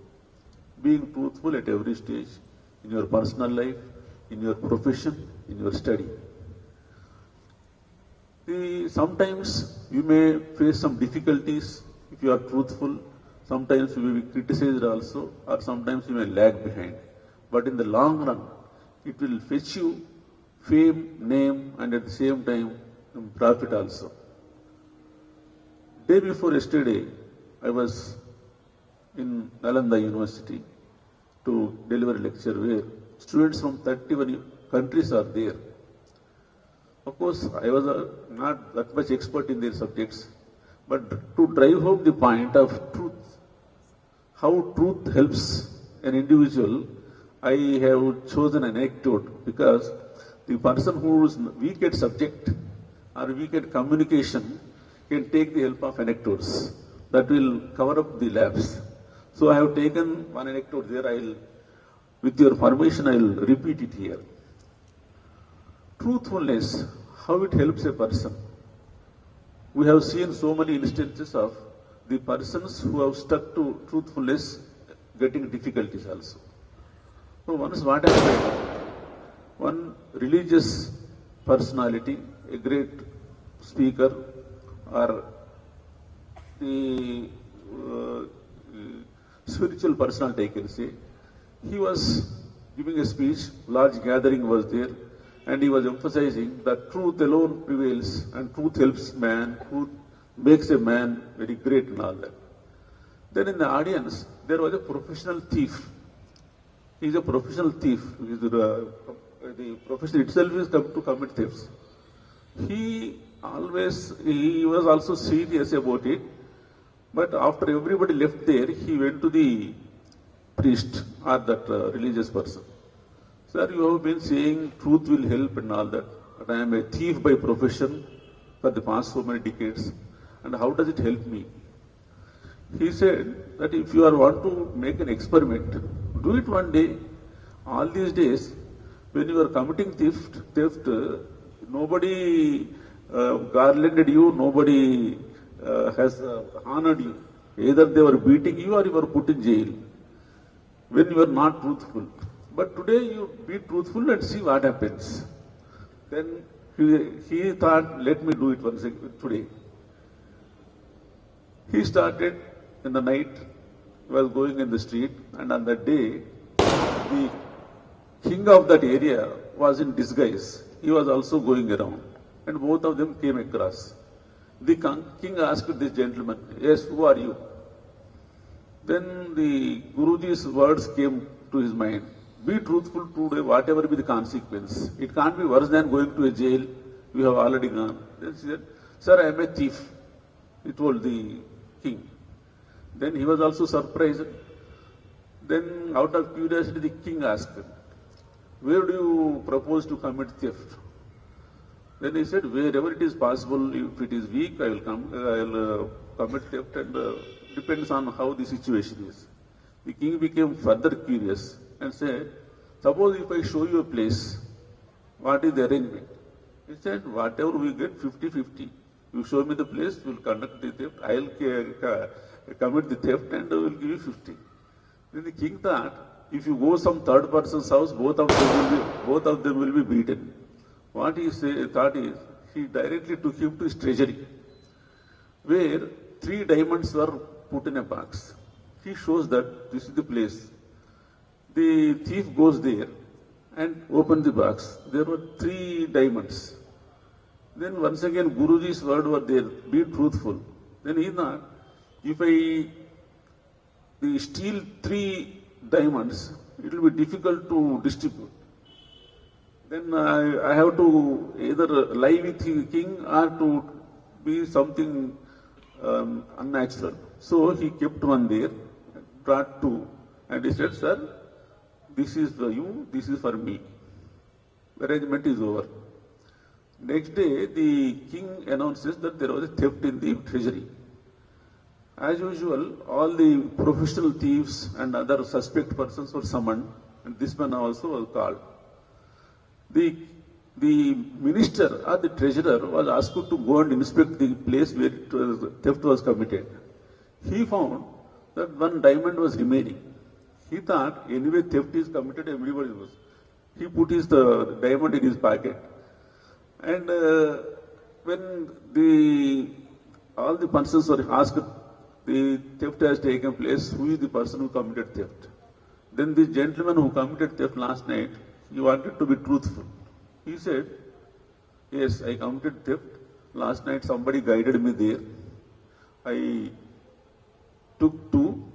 at every stage, in your personal life, in your profession, in your study. Sometimes you may face some difficulties if you are truthful, sometimes you may be criticized also, or sometimes you may lag behind. But in the long run, it will fetch you fame, name, and at the same time, profit also. Day before yesterday, I was in Nalanda University to deliver a lecture where students from 31 countries are there. Of course, I was not that much expert in their subjects, but to drive home the point of truth, how truth helps an individual, I have chosen an anecdote, because the person who is weak at subject or weak at communication can take the help of anecdotes that will cover up the lapse. So I have taken one anecdote there. With your permission, I will repeat it here. Truthfulness, how it helps a person. We have seen so many instances of the persons who have stuck to truthfulness getting difficulties also. So once what happened, one religious personality, a great speaker, or the spiritual personality, I can say. He was giving a speech, large gathering was there, and he was emphasizing that truth alone prevails and truth helps man, truth makes a man very great and all that. Then in the audience, there was a professional thief. He is a professional thief. The profession itself is come to commit thefts. He was also serious about it, but after everybody left there, he went to the priest or that religious person. Sir, you have been saying truth will help and all that, but I am a thief by profession for the past so many decades, and how does it help me? He said that if you want to make an experiment, do it one day. All these days, when you are committing theft, nobody garlanded you, nobody has honored you. Either they were beating you or you were put in jail when you are not truthful. But today you be truthful and see what happens. Then he thought, let me do it once today. He started in the night, he was going in the street, and on that day, the king of that area was in disguise. He was also going around, and both of them came across. The king asked this gentleman, yes, who are you? Then the Guruji's words came to his mind. Be truthful today, whatever be the consequence. It can't be worse than going to a jail. You have already gone. Then he said, sir, I am a thief. He told the king. Then he was also surprised. Then out of curiosity, the king asked him, where do you propose to commit theft? Then he said, wherever it is possible, if it is weak, I will commit theft, and depends on how the situation is. The king became further curious and said, suppose if I show you a place, what is the arrangement? He said, whatever we get, 50-50. You show me the place, we will conduct the theft, I will commit the theft and I will give you 50. Then the king thought, if you go some third person's house, both of them will be beaten. What he thought is, he directly took him to his treasury, where 3 diamonds were put in a box. He shows that this is the place. The thief goes there and opens the box. There were 3 diamonds. Then once again Guruji's word were there, be truthful. Then he thought, if I steal 3 diamonds, it will be difficult to distribute. Then I have to either lie with the king or to be something unnatural. So he kept one there, brought 2, and he said, sir, this is for you, this is for me. The arrangement is over. Next day, the king announces that there was a theft in the treasury. As usual, all the professional thieves and other suspect persons were summoned, and this man also was called. The minister or the treasurer was asked to go and inspect the place where theft was committed. He found that 1 diamond was remaining. He thought, anyway, theft is committed, everybody knows. He put the diamond in his pocket. And when all the persons were asked, the theft has taken place, who is the person who committed theft? Then the gentleman who committed theft last night, he wanted to be truthful. He said, yes, I committed theft. Last night somebody guided me there. I took 2,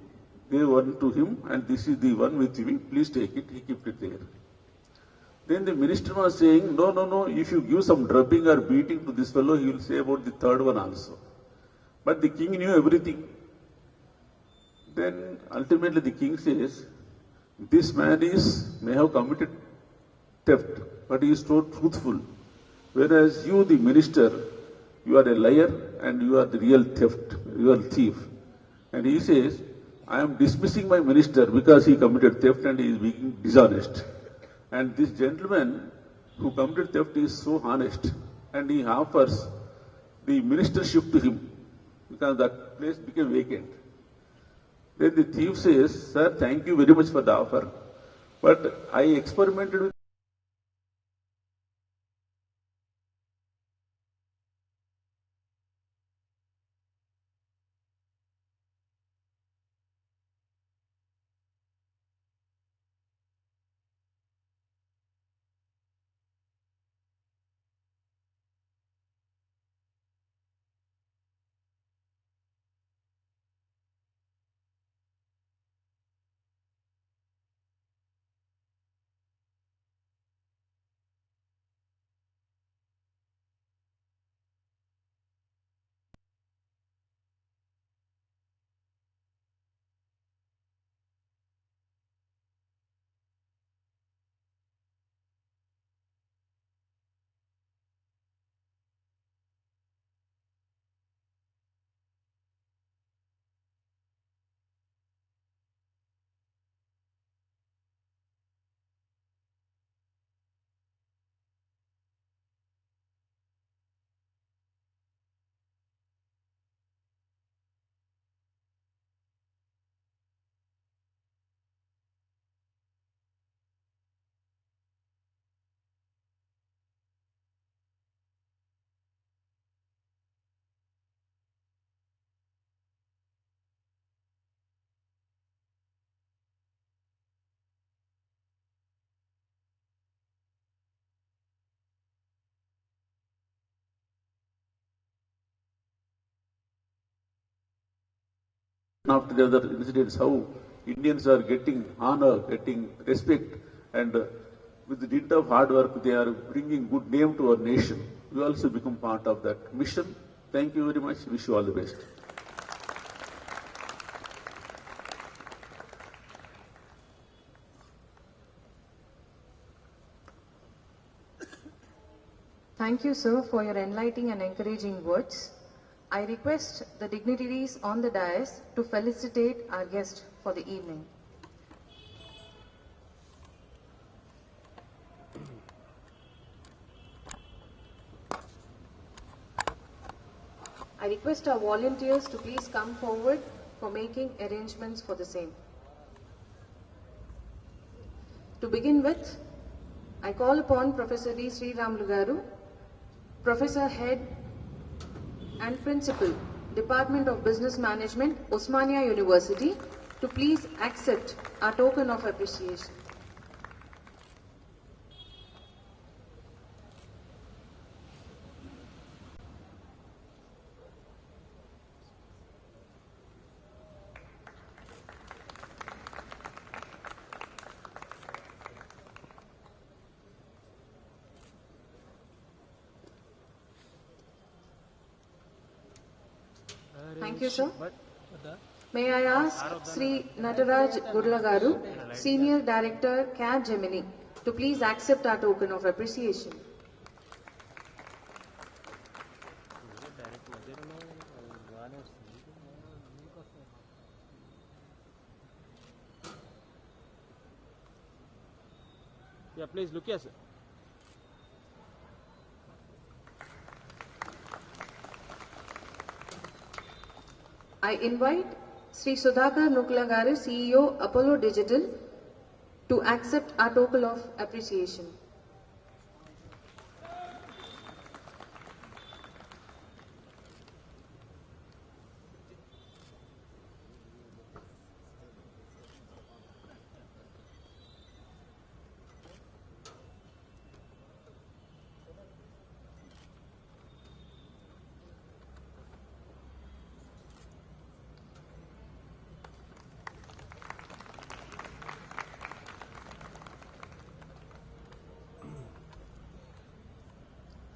gave 1 to him, and this is the one with me. Please take it. He kept it there. Then the minister was saying, no, if you give some drubbing or beating to this fellow, he will say about the 3rd one also. But the king knew everything. Then ultimately the king says, this man may have committed theft, but he is so truthful. Whereas you, the minister, you are a liar and you are the real thief. And he says, I am dismissing my minister because he committed theft and he is being dishonest. And this gentleman who committed theft is so honest, and he offers the ministership to him because that place became vacant. Then the thief says, sir, thank you very much for the offer, but I experimented with after the other incidents, how Indians are getting honor, getting respect, and with the dint of hard work, they are bringing good name to our nation. We also become part of that mission. Thank you very much. Wish you all the best. Thank you, sir, for your enlightening and encouraging words. I request the dignitaries on the dais to felicitate our guest for the evening. I request our volunteers to please come forward for making arrangements for the same. To begin with, I call upon Professor D. Sriramulu Garu, Professor Head and Principal, Department of Business Management, Osmania University, to please accept our token of appreciation. Thank you, sir. May I ask Sri Nataraj Gurlagaru, Senior Director, KMIM, to please accept our token of appreciation. Yeah, please look here, sir. I invite Sri Sudhakar Nuklagaru, CEO, Apollo Digital, to accept our token of appreciation.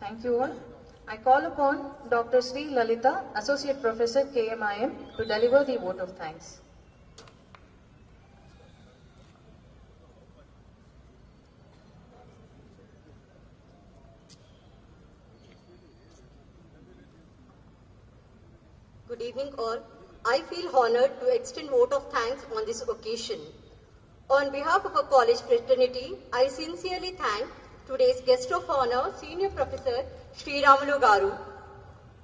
Thank you all. I call upon Dr. Sri Lalita, Associate Professor, KMIM, to deliver the vote of thanks. Good evening all. I feel honored to extend vote of thanks on this occasion. On behalf of our college fraternity, I sincerely thank today's guest of honor, Senior Professor Sriramulu Garu,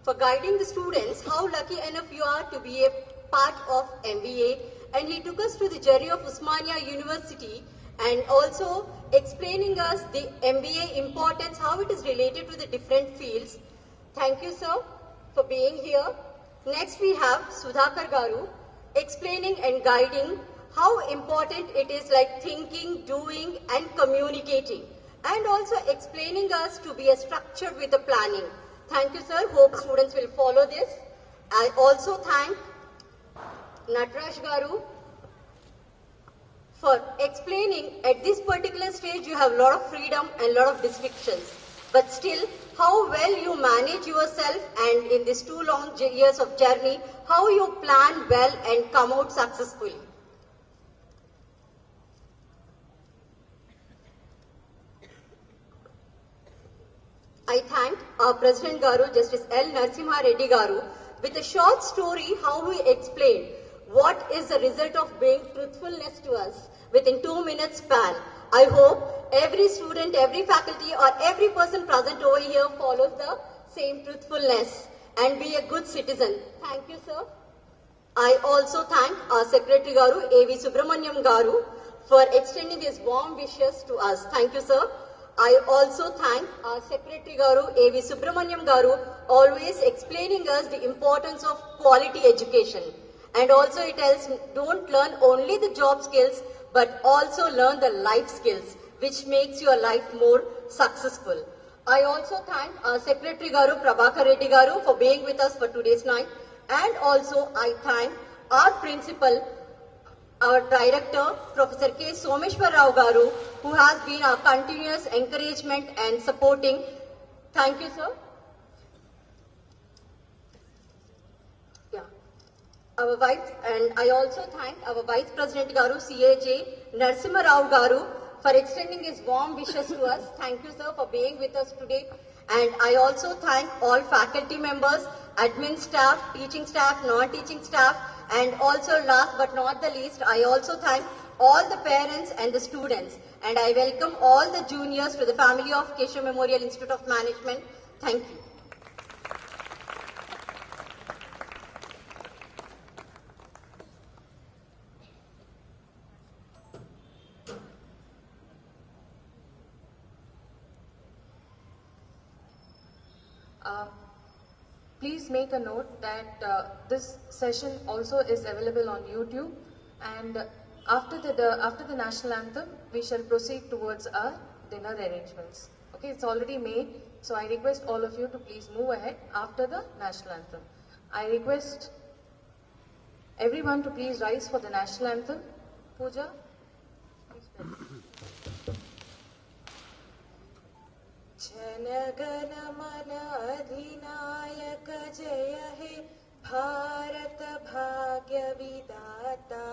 for guiding the students. How lucky enough you are to be a part of MBA, and he took us to the journey of Osmania University and also explaining us the MBA importance, how it is related to the different fields. Thank you, sir, for being here. Next we have Sudhakar Garu explaining and guiding how important it is, like thinking, doing and communicating, and also explaining us to be a structured with the planning. Thank you, sir. Hope students will follow this. I also thank Nataraj Garu for explaining at this particular stage you have a lot of freedom and a lot of restrictions. But still, how well you manage yourself, and in these 2 long years of journey, how you plan well and come out successfully. I thank our President Garu, Justice L. Narasimha Reddy Garu, with a short story how he explained what is the result of being truthfulness to us within 2 minutes span. I hope every student, every faculty or every person present over here follows the same truthfulness and be a good citizen. Thank you, sir. I also thank our Secretary Garu, A.V. Subramaniam Garu, for extending his warm wishes to us. Thank you, sir. I also thank our Secretary Garu, A.V. Subramaniam Garu, always explaining us the importance of quality education. And also it tells, don't learn only the job skills, but also learn the life skills, which makes your life more successful. I also thank our Secretary Garu, Prabhakar Reddy Garu, for being with us for today's night. And also I thank our principal, our director, Professor K. Someshwar Rao Garu, who has been our continuous encouragement and supporting. Thank you, sir. Our vice, and I also thank our Vice President Garu, CAJ, Narasimha Rao Garu, for extending his warm wishes to us. Thank you, sir, for being with us today. And I also thank all faculty members, admin staff, teaching staff, non-teaching staff, and also last but not the least, I also thank all the parents and the students. And I welcome all the juniors to the family of Keshav Memorial Institute of Management. Thank you. Please make a note that this session also is available on YouTube, and after the national anthem, we shall proceed towards our dinner arrangements. Okay, it's already made, so I request all of you to please move ahead after the national anthem. I request everyone to please rise for the national anthem. Pooja, please rise. जनगण मन अधिनायक जय हे भारत भाग्य विधाता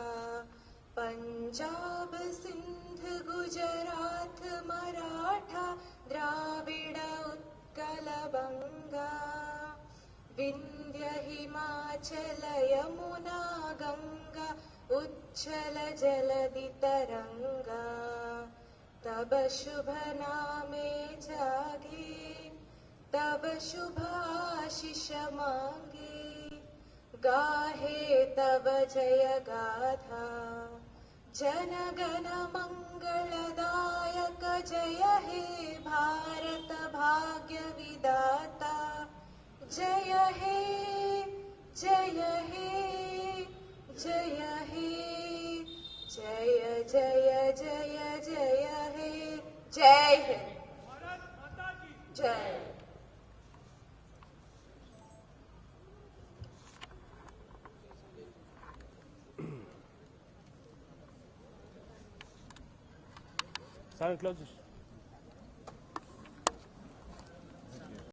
पंजाब सिंध गुजरात मराठा द्राविड़ उत्कल बंगा विंध्य हिमाचल यमुना गंगा उच्छल जलधि तरंगा तब शुभ नामे जागे तब शुभ आशीष मांगे गाहे तब जय गाथा जन गण मंगलदायक जय हे भारत भाग्य विधाता जय हे जय हे जय हे जय जय जय जय हे जय हिंद जय Silent closes.